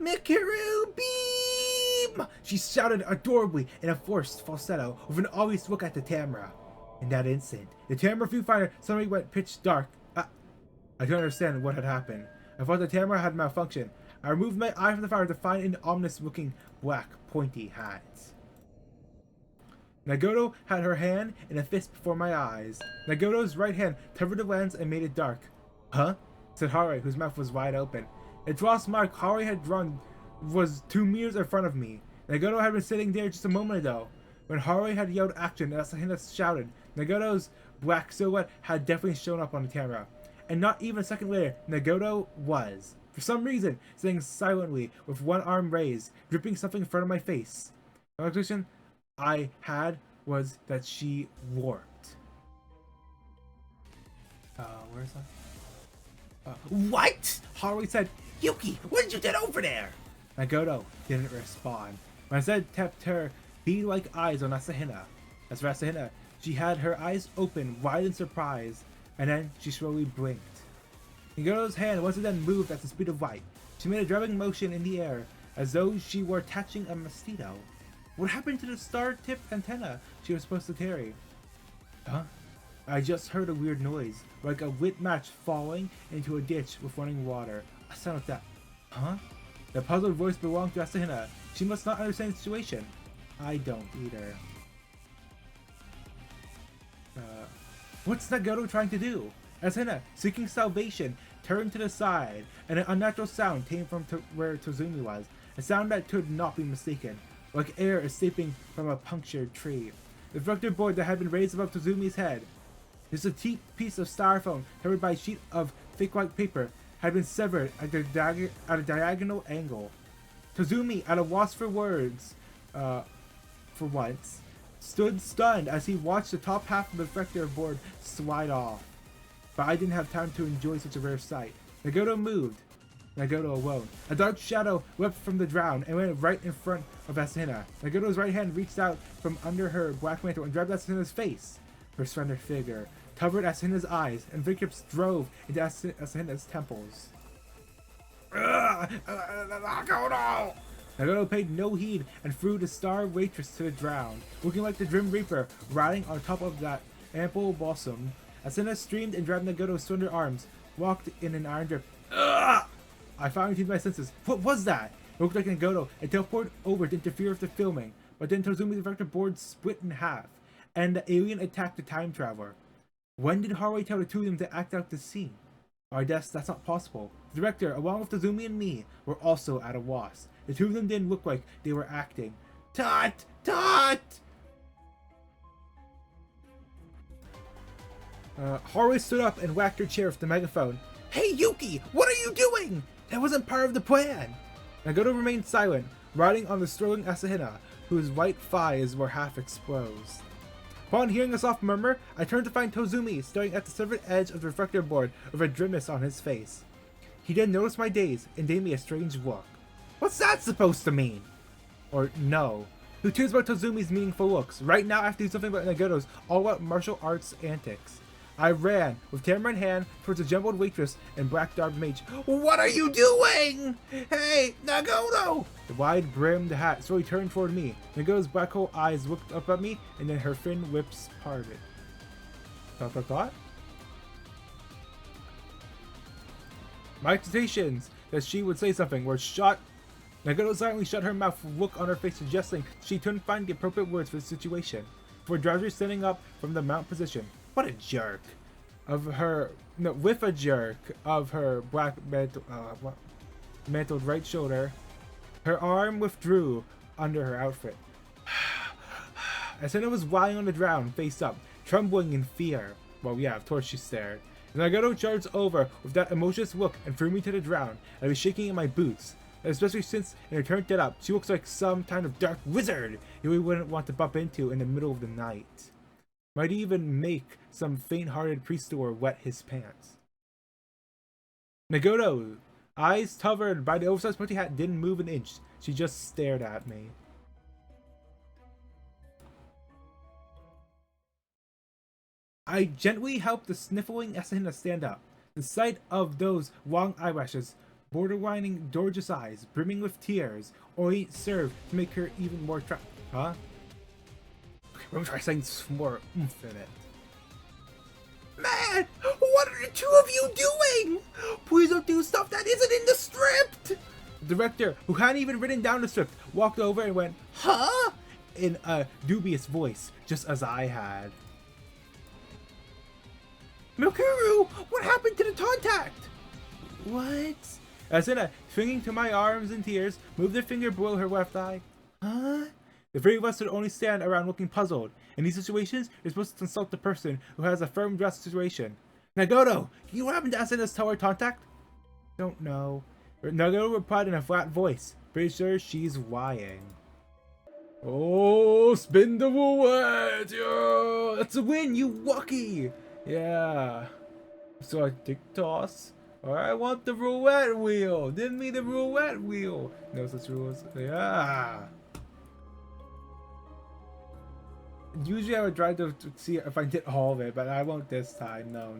Mikuru beam! She shouted adorably in a forced falsetto with an obvious look at the camera. In that instant, the camera viewfinder suddenly went pitch dark. I don't understand what had happened. I thought the camera had malfunctioned. I removed my eye from the fire to find an ominous-looking black pointy hat. Nagano had her hand in a fist before my eyes. Nagano's right hand covered the lens and made it dark. Huh? Said Haruhi, whose mouth was wide open. The cross mark Haruhi had drawn was 2 meters in front of me. Nagano had been sitting there just a moment ago. When Haruhi had yelled action and Asahina shouted, Nagano's black silhouette had definitely shown up on the camera. And not even a second later, Nagano was, for some reason, sitting silently with one arm raised, dripping something in front of my face. The conclusion I had was that she warped. Where's that? What? Haruhi said, Yuki, what did you get over there? Nagano didn't respond. But instead tapped her bead-like eyes on Asahina. As for Asahina, she had her eyes open, wide in surprise, and then she slowly blinked. Nagano's hand once again moved at the speed of light. She made a driving motion in the air, as though she were attaching a mosquito. What happened to the star-tipped antenna she was supposed to carry? Huh? I just heard a weird noise, like a lit match falling into a ditch with running water. A sound like that. Huh? The puzzled voice belonged to Asahina. She must not understand the situation. I don't either. What's Nagoro trying to do? Asahina, seeking salvation, turned to the side, and an unnatural sound came from where Tozumi was. A sound that could not be mistaken, like air escaping from a punctured tree. The reflector board that had been raised above Tozumi's head, just a cheap piece of styrofoam covered by a sheet of thick white paper, had been severed at a diagonal angle. Tozumi, at a loss for words, for once, stood stunned as he watched the top half of the reflector board slide off. But I didn't have time to enjoy such a rare sight. Nagoro moved. Nagoro alone. A dark shadow leapt from the ground and went right in front of Asahina. Nagoro's right hand reached out from under her black mantle and grabbed Asahina's face. Her slender figure covered Asahina's eyes, and fingertips drove into Asahina's temples. Nagoro! Nagoro paid no heed and threw the star waitress to the ground, looking like the Grim Reaper riding on top of that ample blossom. Asahina streamed and grabbed Nagoro's slender arms, walked in an iron grip. Ugh! I finally came to my senses. What was that? It looked like Nagoro and teleported over to interfere with the filming, but then Tozumi's reflector board split in half, and the alien attacked the time traveler. When did Haruhi tell the two of them to act out the scene? I guess that's not possible. The director, along with Tozumi and me, were also at a loss. The two of them didn't look like they were acting. Tut! Tut! Haruhi stood up and whacked her chair with the megaphone. Hey Yuki! What are you doing? That wasn't part of the plan! Nagoro remained silent, riding on the strolling Asahina, whose white thighs were half exposed. Upon hearing a soft murmur, I turned to find Tozumi staring at the severed edge of the reflector board with a grimace on his face. He then noticed my gaze and gave me a strange look. What's that supposed to mean? Or no. Who cares about Tozumi's meaningful looks? Right now I have to do something about Nagoro's all-out martial arts antics. I ran, with camera in hand, towards the jumbled waitress and black-garbed mage. What are you doing? Hey, Nagoro! The wide-brimmed hat slowly turned toward me. Nagoro's black hole eyes looked up at me, and then her thin lips parted. Thought? My expectations that she would say something were shot. Nagoro silently shut her mouth with a look on her face suggesting she couldn't find the appropriate words for the situation. Before drowsily standing up from the mount position. What a jerk of her, no, with a jerk of her black mantled right shoulder. Her arm withdrew under her outfit. Asahina was lying on the ground, face up, trembling in fear. Well, yeah, of course she stared. And Nagoro charged over with that emotionless look and threw me to the ground. I was shaking in my boots. Especially since, in her turn get up, she looks like some kind of dark wizard you really wouldn't want to bump into in the middle of the night. Might even make some faint-hearted priest-door wet his pants. Nagoro, eyes covered by the oversized pointy hat, didn't move an inch. She just stared at me. I gently helped the sniffling Asahina stand up. The sight of those long eyelashes, borderlining gorgeous eyes, brimming with tears, only served to make her even more Huh? We're gonna try saying some more oomph in it. Man! What are the two of you doing? Please don't do stuff that isn't in the script! The director, who hadn't even written down the script, walked over and went, huh? In a dubious voice, just as I had. Mikuru! What happened to the contact? What? Asahina, clinging to my arms in tears, moved her finger below her left eye. Huh? The three of us would only stand around looking puzzled. In these situations, you're supposed to consult the person who has a firm grasp of the situation. Nagoro, can you what happened to Asahina's tower contact? Don't know. Nagoro replied in a flat voice. Pretty sure she's lying. Oh, spin the roulette! Yeah, that's a win, you lucky! Yeah. So I tick toss. Or I want the roulette wheel. Give me the roulette wheel. No such rules. Yeah. Usually I would try to see if I did all of it, but I won't this time. No.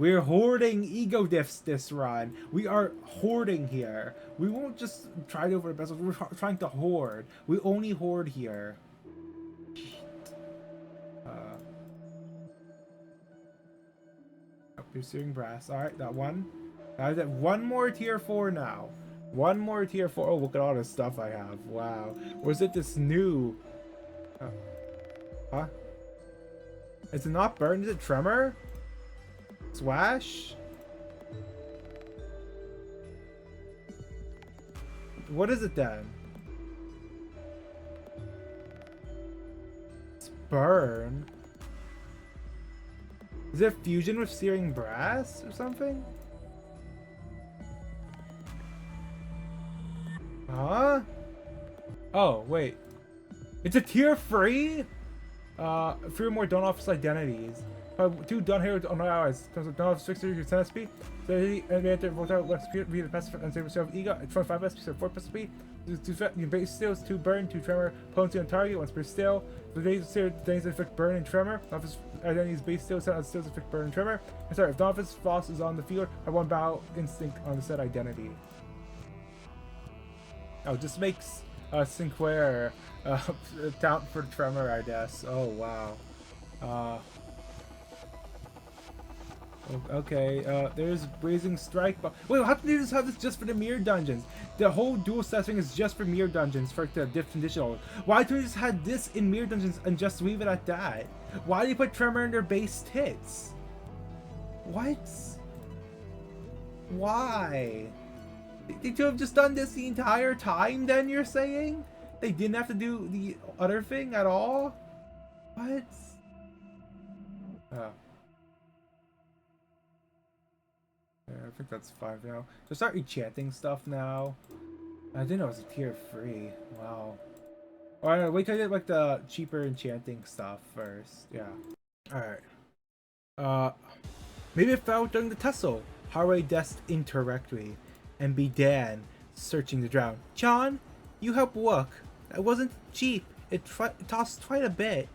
We're hoarding ego diffs this run. We are hoarding here. We won't just try to over the best. We're trying to hoard. We only hoard here. Pursuing brass. Alright, that one. I have one more tier 4 now. One more tier 4. Oh, look at all the stuff I have. Wow. Or is it this new... huh? Is it not burn? Is it tremor? Swash? What is it then? It's burn. Is it fusion with searing brass or something? Huh? Oh, wait. It's a tier 3? 3 more Dawn Office identities. 2 Dawn Heroes on hours. Comes with Dawn Office Fixer, your 10 SP. So he enter volatile less read the passive and save yourself ego. 25 SP, so 4 SP. You base steals, 2 burn, 2 tremor. Opponents on target, 1 per steal. The base steal things affect burn and tremor. Office identities base steal, set on steals affect burn and tremor. And sorry, if the Office boss is on the field, have 1 battle instinct on the set identity. Oh, just makes ssanghwa-cha count for tremor, I guess. Oh wow. Okay, there's Blazing Strike. Wait, how can they just have this just for the mirror dungeons? The whole dual stats thing is just for mirror dungeons for the diff conditional. Why don't they just have this in mirror dungeons and just leave it at that? Why do you put tremor in their base hits? What? Why? They could have just done this the entire time, then you're saying? They didn't have to do the other thing at all? What? Oh. Yeah, I think that's 5 now. So start enchanting stuff now. I didn't know it was a tier 3. Wow. Alright, wait till I get like the cheaper enchanting stuff first. Yeah. Alright. Maybe it fell during the tussle. Haruhi dest indirectly and began searching the ground. John, you help look. That wasn't cheap. It tossed quite a bit.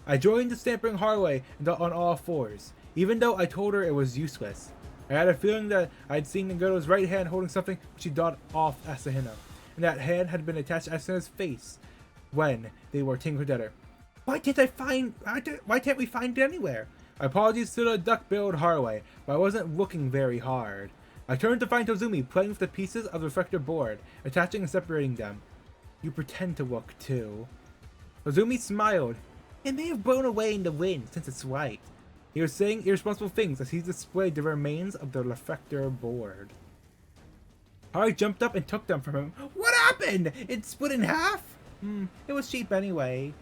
I joined the stampering Haruhi on all fours, even though I told her it was useless. I had a feeling that I'd seen Nagato's right hand holding something which she dawdled off Asahina, and that hand had been attached to Asahina's face when they were tingling together. Why can't we find it anywhere? My apologies to the duck-billed Haruhi, but I wasn't looking very hard. I turned to find Tozumi playing with the pieces of the reflector board, attaching and separating them. You pretend to look too. Tozumi smiled. It may have blown away in the wind since it's white. He was saying irresponsible things as he displayed the remains of the reflector board. Haruhi jumped up and took them from him. What happened? It split in half? It was cheap anyway.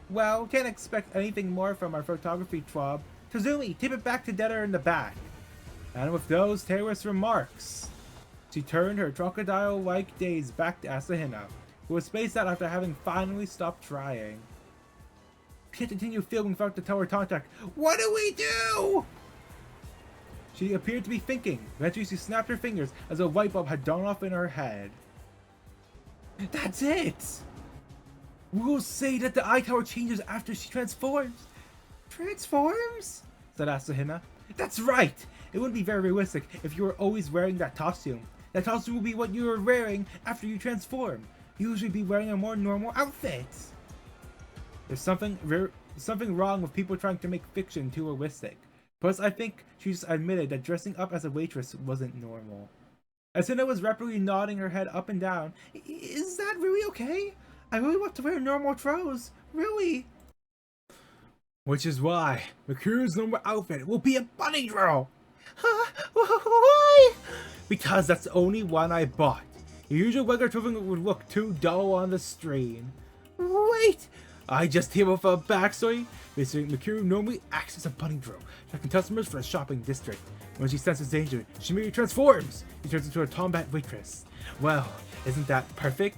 Well, can't expect anything more from our photography club. Tozumi, tip it back to Deader in the back. And with those terrorist remarks, she turned her crocodile-like gaze back to Asahina, who was spaced out after having finally stopped trying. Can't continue filming without the tower contact. What do we do? She appeared to be thinking. Eventually she snapped her fingers as a light bulb had gone off in her head. That's it! Rules say that the eye tower changes after she transforms. Transforms? Said Asahina. That's right! It wouldn't be very realistic if you were always wearing that costume. That costume will be what you were wearing after you transform. You usually be wearing a more normal outfit. There's something wrong with people trying to make fiction too realistic. Plus, I think she just admitted that dressing up as a waitress wasn't normal. Asahina was rapidly nodding her head up and down. Is that really okay? I really want to wear normal clothes. Really? Which is why Makuru's normal outfit will be a bunny girl. Why? Because that's the only one I bought. Your usual regular clothing would look too dull on the screen. Wait! I just came up with a backstory. Basically, Mikuru normally acts as a bunny girl, tracking customers for a shopping district. When she senses danger, she merely transforms. She turns into a combat waitress. Well, isn't that perfect?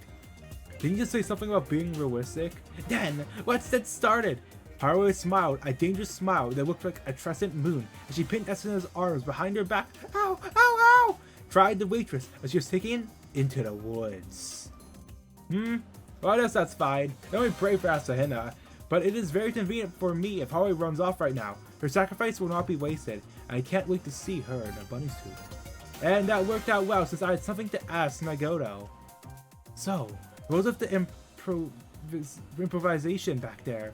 Didn't you just say something about being realistic? Then, let's get started. Haruhi smiled, a dangerous smile that looked like a crescent moon, as she pinned Asahina's arms behind her back. Ow, ow, ow! Cried the waitress as she was taken into the woods. Well, I guess that's fine. I only pray for Asahina, but it is very convenient for me if Haruhi runs off right now. Her sacrifice will not be wasted. I can't wait to see her in a bunny suit. And that worked out well since I had something to ask Nagoto. So, what was with the improvisation back there?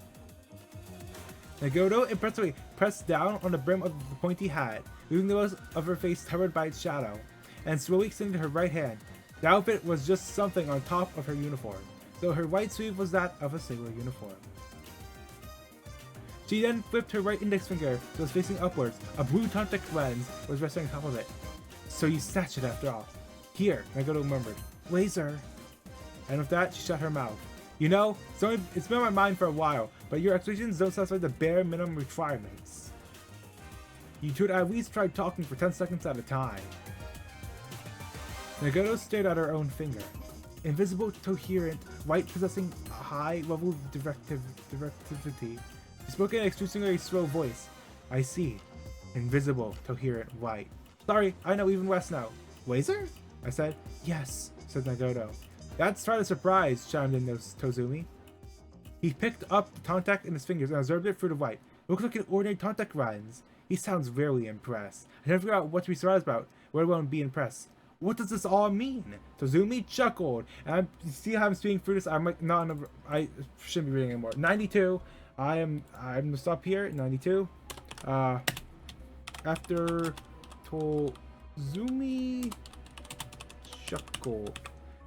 Nagoto impressively pressed down on the brim of the pointy hat, leaving the rest of her face covered by its shadow, and slowly extended her right hand. The outfit was just something on top of her uniform, so her white sleeve was that of a sailor uniform. She then flipped her right index finger so it was facing upwards. A blue contact lens was resting on top of it. So you snatched it after all. Here, Nagoto murmured. Laser. And with that, she shut her mouth. You know, it's been on my mind for a while, but your expectations don't satisfy the bare minimum requirements. You should at least try talking for 10 seconds at a time. Nagoto stared at her own finger. Invisible, coherent, white possessing a high level of directivity. She spoke in an excruciatingly slow voice. I see. Invisible, coherent, white. Sorry, I know even less now. Laser? I said. Yes, said Nagoto. That's quite a surprise, chimed in Tozumi. He picked up the contact in his fingers and observed it through the light. It looked like an ordinary contact lens. He sounds very impressed. I never figured out what to be surprised about, let alone be impressed. What does this all mean? Tozumi chuckled. And you see how I'm speaking through this? I'm like, I shouldn't be reading anymore. 92. I'm gonna stop here. 92. After Tozumi chuckled.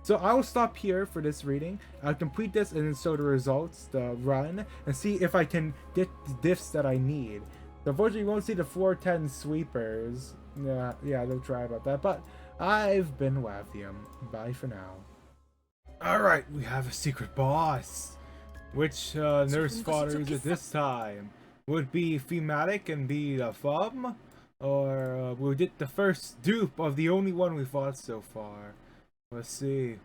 So I will stop here for this reading. I'll complete this and then show the results, the run, and see if I can get the diffs that I need. So unfortunately, you won't see the 410 sweepers. Yeah, they'll try about that. But I've been Lathium. Bye for now. Alright, we have a secret boss. Which Nursefather is it this time? Would it be thematic and be the thumb? Or will we get the first dupe of the only one we fought so far? Let's see.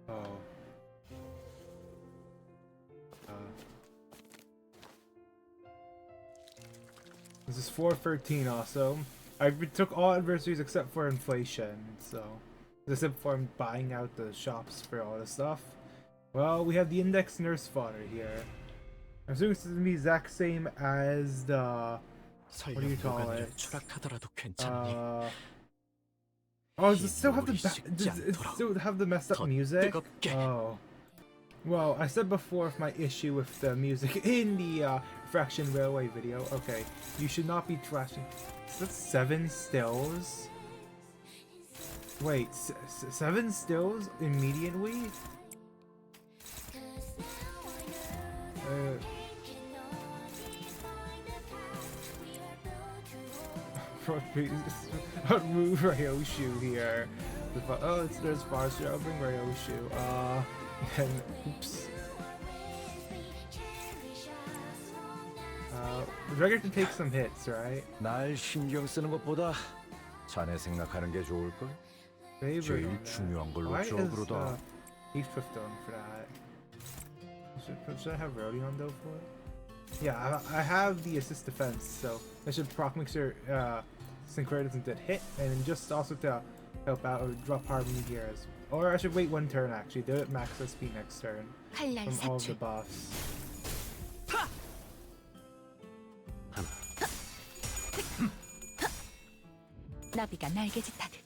Oh. This is 413 also. I took all adversaries except for inflation, so except for buying out the shops for all this stuff. Well, we have the index Nursefather here. I'm assuming it's gonna be the exact same as the what do you call it? Oh, does it still have the messed up music? Oh. Well, I said before of my issue with the music in the Fraction Railway video. Okay, you should not be trashing. Is that 7 stills? Wait, 7 stills immediately? Move Ryoshu here. Oh, there's Farsi. I'll bring Ryoshu. And oops. Regular can take some hits, right? 날 신경 쓰는 것보다 자네 생각하는 게 좋을 걸. 제일 중요한 걸로 적으로다. Heathcliff done for that. Should I have Rodion though for it? Yeah, I have the assist defense, so I should proc make sure Sinclair doesn't get hit, and then just also to help out or drop Harmony here as well. Or I should wait one turn actually, do it max SP next turn from all of the buffs. 나비가 날개짓하듯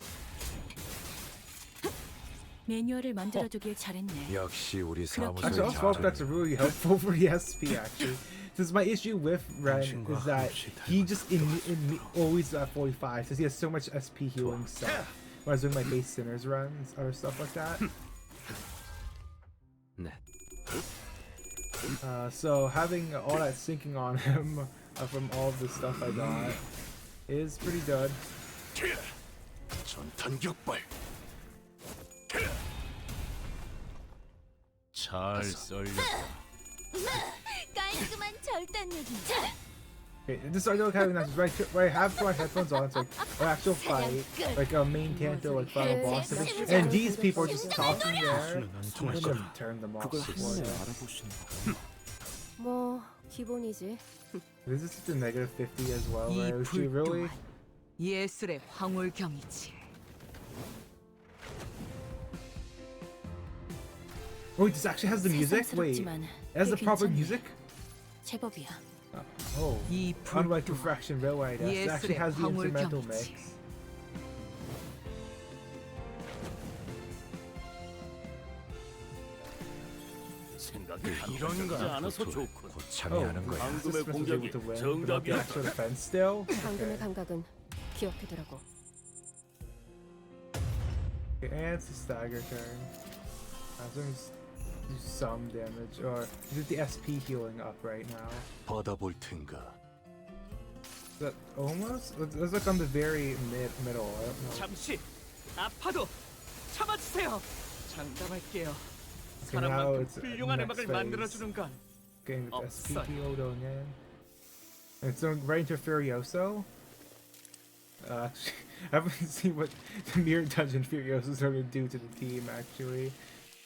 매뉴얼을 만들어주길 잘했네. 역시 우리 Actually, all swap decks are really helpful for the SP actually. Since my issue with Ren is that he just always at 45 since he has so much SP healing stuff. When I was doing my base Sinners runs or stuff like that. So having all that sinking on him from all of the stuff I got is pretty good. 잘 썰려. 깔끔한 절단력이. Okay, this is like having that right. I have my headphones on. It's like an actual fight, like a main Kanto, like final boss, and these people are just talking there. I'm gonna turn them off. 뭐 기본이지. This is the negative 50 as well, right? Was she really? 예술의 황홀경이지. Wait, this actually has the music? Wait, it has the proper music? 제법이야. Oh, 이 unlike 불도 refraction railway dust, it actually has the 예술의 instrumental 황홀경이지. mix. 이런 거 않아서 좋군. 고참이 하는 거야. 방금의 This was 공격이 able to win, but not the 정답이었다. actual defense still. 방금의 감각은 기억되더라고. Okay, and it's a stagger turn. As long as do some damage, or is it the SP healing up right now? 받아볼 텐가. Is that almost? Let's look on the very middle. I don't know. 잠시 아파도 참아주세요. 장담할게요. Okay, now 사람만큼 it's 훌륭한 next 음악을 phase. 만들어주는 건 Getting the SP Upside. healed on in. And it's going right into Furioso. Actually, I haven't seen what the Mirror Dungeon Furioso is going to do to the team, actually.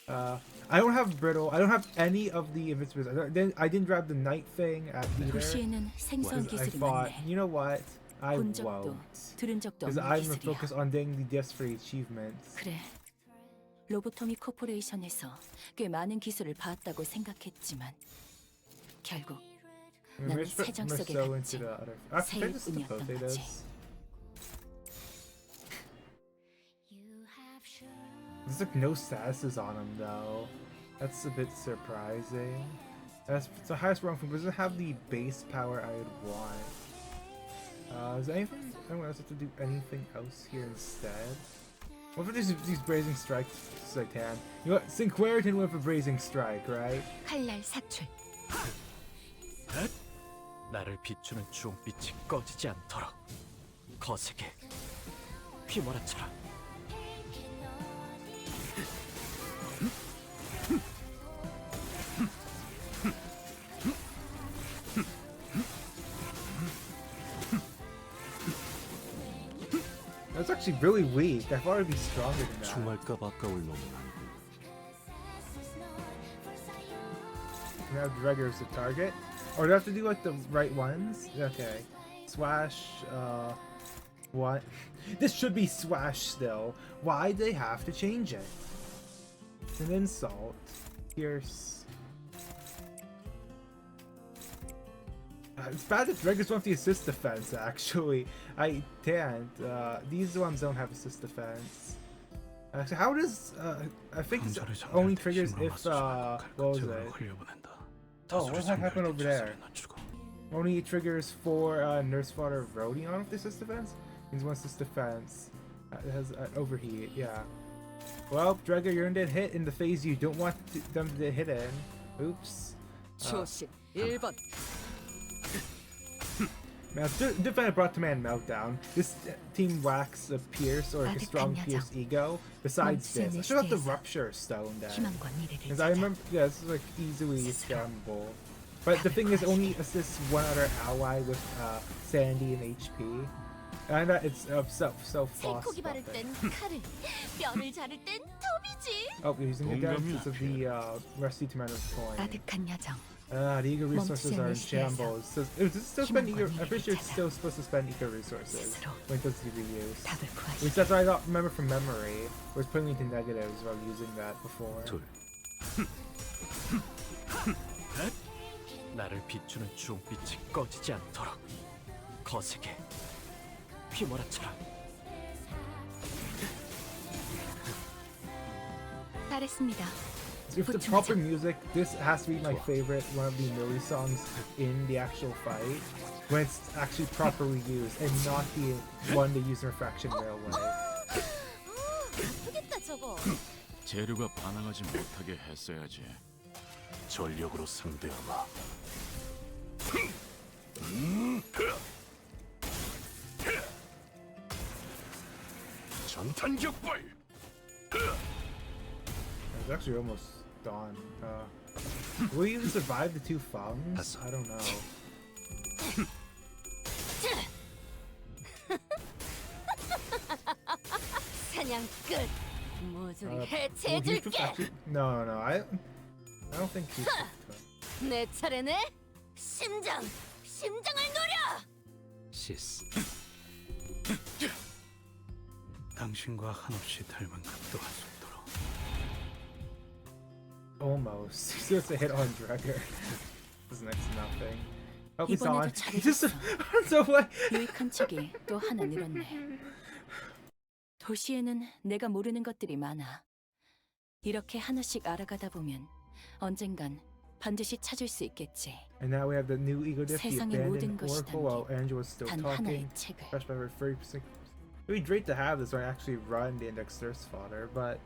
I don't have Brittle. I don't have any of the Invincibles. I didn't grab the Night thing at either. 도시에는 생성 Because I 기술이 thought, 많네. you know what? I 본 적도 won't. 들은 적도 Because 없는 I'm gonna 기술이야. focus on getting the gifts for the achievements. 그래. 로보토미 코퍼레이션에서 꽤 많은 기술을 봤다고 생각했지만 결국 I mean, 나는 we're just 세정 more 속에 so 갇힌 into the other. I forget this is the 세일뿐이었던 potatoes. 거지. There's like no statuses on him though. That's a bit surprising. That's the highest rank from, but doesn't have the base power I would want. Is there anything anyone else have to do anything else here instead? What if these Brazing Strikes Satan? You know what? Sinquaritan with a Brazing Strike, right? 칼날 사출. 나를 비추는 주홍빛이 꺼지지 않도록 거세게 휘몰아쳐라. That's actually really weak. I thought it'd be stronger than that. 총알값 아까울 놈은 아니고. Now Dreger's the target. Or do I have to do like the right ones? Okay. Swash, what? This should be Swash still. Why'd they have to change it? It's an insult. Pierce. It's bad that Dreger's want the assist defense, actually. I can't. These ones don't have assist defense. Actually, how does, I think it only triggers if, what was it? Oh, what happened over there? Only triggers for Nursefather Rodion with the assist defense? Means one assist defense. It has overheat, yeah. Well, Dreger, you're in that hit in the phase you don't want them to hit in. Oops. 조심 1번. Now, defend brought to man meltdown. This team lacks a pierce or like a strong pierce ego. Besides this, I should have the rupture stone then. 희망과 미래를 Because I remember, yeah, this is like easily scammable. But the thing is, only assists one other ally with Sandy and HP. And it's self-loss. 살코기 바를 땐 칼을, 뼈를 자를 땐 톱이지. Oh, you're using it again because of the rusty tomato coin. 아득한 야정. The eager resources are in shambles. So, is it still spend eager? I'm pretty sure it's still supposed to spend eager resources when it does the reuse. 답을 At least 구하시. that's what I got, remember from memory. Was putting into negatives while using that before. 둘. 나를 비추는 주홍빛이 꺼지지 않도록 거세게 휘몰아쳐라. 잘했습니다. If the proper music, this has to be my favorite, one of the Millie songs in the actual fight. When it's actually properly used and not the one they use in Refraction Railway. 아프겠다 저거. 재료가 반항하지 못하게 했어야지. 전력으로 상대하마. 전탄 격발. It's actually almost done. Will you even survive the two fungs? I don't know. 사냥 끝. 모조리 Well, 해체해줄게. no, I don't think he's. 내 차례네. 심장을 노려. 시스. 당신과 한없이 닮은 각도한 속도로. Almost. He's just a hit on Dreger. is next to nothing. Oh, he's 이번에도 on. He 잘해줬어. just so what? 유익한 책이 또 하나 늘었네. 도시에는 내가 모르는 것들이 많아. 이렇게 하나씩 알아가다 보면 언젠간 반드시 찾을 수 있겠지. And now we have the new ego diff, the 세상의 모든 abandoned 것이 oracle, while Angela's still 단 talking. 하나의 책을. Fresh by over 30%. It'd be great to have this when I actually run the index Nursefather, but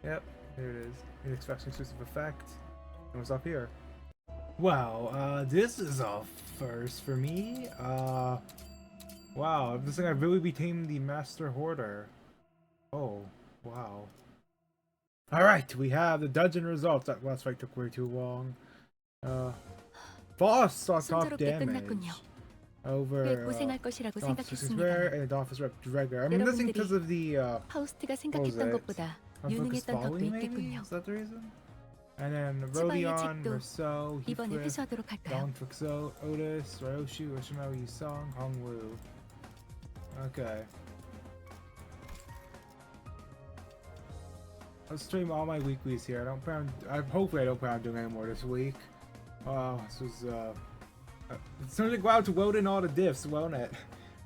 yep, here it is. Index faction exclusive effect. And what's up here? Wow, this is a first for me. Wow, this thing I really became the master hoarder. Oh, wow. Alright, we have the dungeon results. That last fight took way too long. Boss saw top 순조롭게 damage 끝났군요. over 꽤 고생할 것이라고 Officer's 생각했습니다. Rare and Office Rep Dregger. I'm guessing because of the 파우스트가 was 생각했던 it? 것보다 Unfocused 유능했던 덕도 following, maybe? 있겠군요. Is that the reason? And then 츠바이의 Rodion, 책도 Rousseau, 이번에 Heathcliff, 회수하도록 할까요? Don Fuxo, Otis, Ryoshi, Oshima, Yusong, Hongwu. Okay. I'll stream all my weeklies here. Hopefully I don't plan on doing any more this week. Wow, this was it's gonna go out to load in all the diffs, won't it?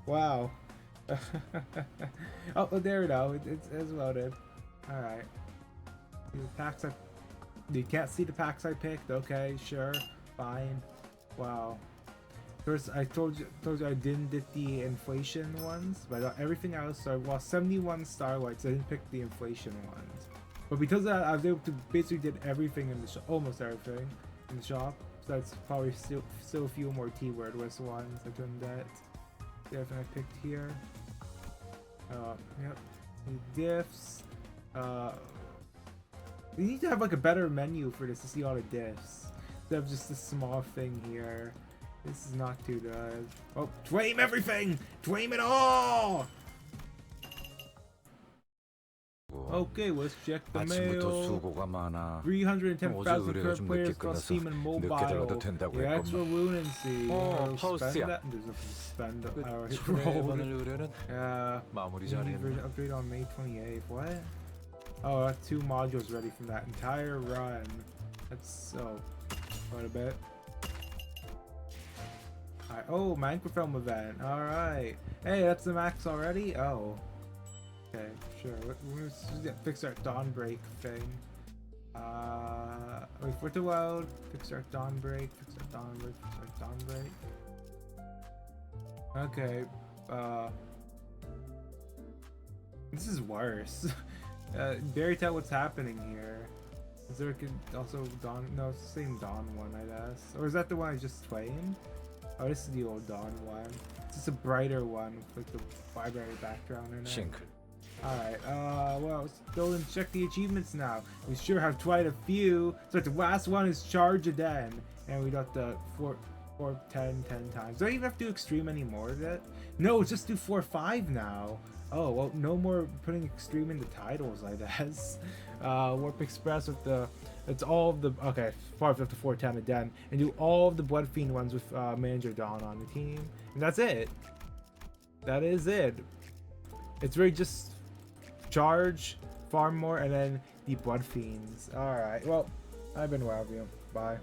Wow. Oh, there we go. It's loaded. Alright. The packs you can't see the packs I picked. Okay, sure, fine. Wow. First, I told you I didn't get the inflation ones, but everything else. So I lost 71 starlights. I didn't pick the inflation ones, but because of that, I was able to basically did everything in the shop, almost everything in the shop. So that's probably still a few more keywordless ones I couldn't get. The everything I picked here. Yep. The diffs. We need to have like a better menu for this to see all the diffs. Instead of just this small thing here. This is not too good. Oh, claim everything! Claim it all! Okay, let's check the 아침부터 mail. 수고가 많아. 310,000 의뢰가 current 좀 players 늦게 plus 끝나서 Steam and 늦게 mobile. 들어가도 된다고 The extra 했건만. lunacy. Spend 파우스트야. that. There's nothing to spend. Hit 초대받을 roll. 의뢰는 Yeah. 마무리 Version 잘했네. upgrade on May 28th. What? Oh, that's 2 modules ready from that entire run. That's quite a bit. Alright, oh, microfilm event. Alright. Hey, that's the max already? Oh. Okay, sure. We're gonna fix our dawn break thing. Wait for it to load. Fix our dawn break. Fix our dawn break. Fix our dawn break. Okay. This is worse. Barry, tell what's happening here. Is there also dawn? No, it's the same dawn one, I guess. Or is that the one I just claimed? Oh, this is the old dawn one. It's just a brighter one with like the library background in it. 싱크. Alright, well, let's go and check the achievements now. We sure have quite a few. So the last one is Charge Again. And we got the 4, 10 times. Do I even have to do extreme anymore of it? No, just do 4, 5 now. Oh, well, no more putting extreme in the titles, I guess. Warp Express with the... It's all of the... Okay, 5 up to 4, 10 again. And do all of the Blood Fiend ones with Manager Dawn on the team. And that's it. That is it. It's really just... Charge, farm more, and then the Blood Fiends. Alright, well, I've been Wavio. Bye.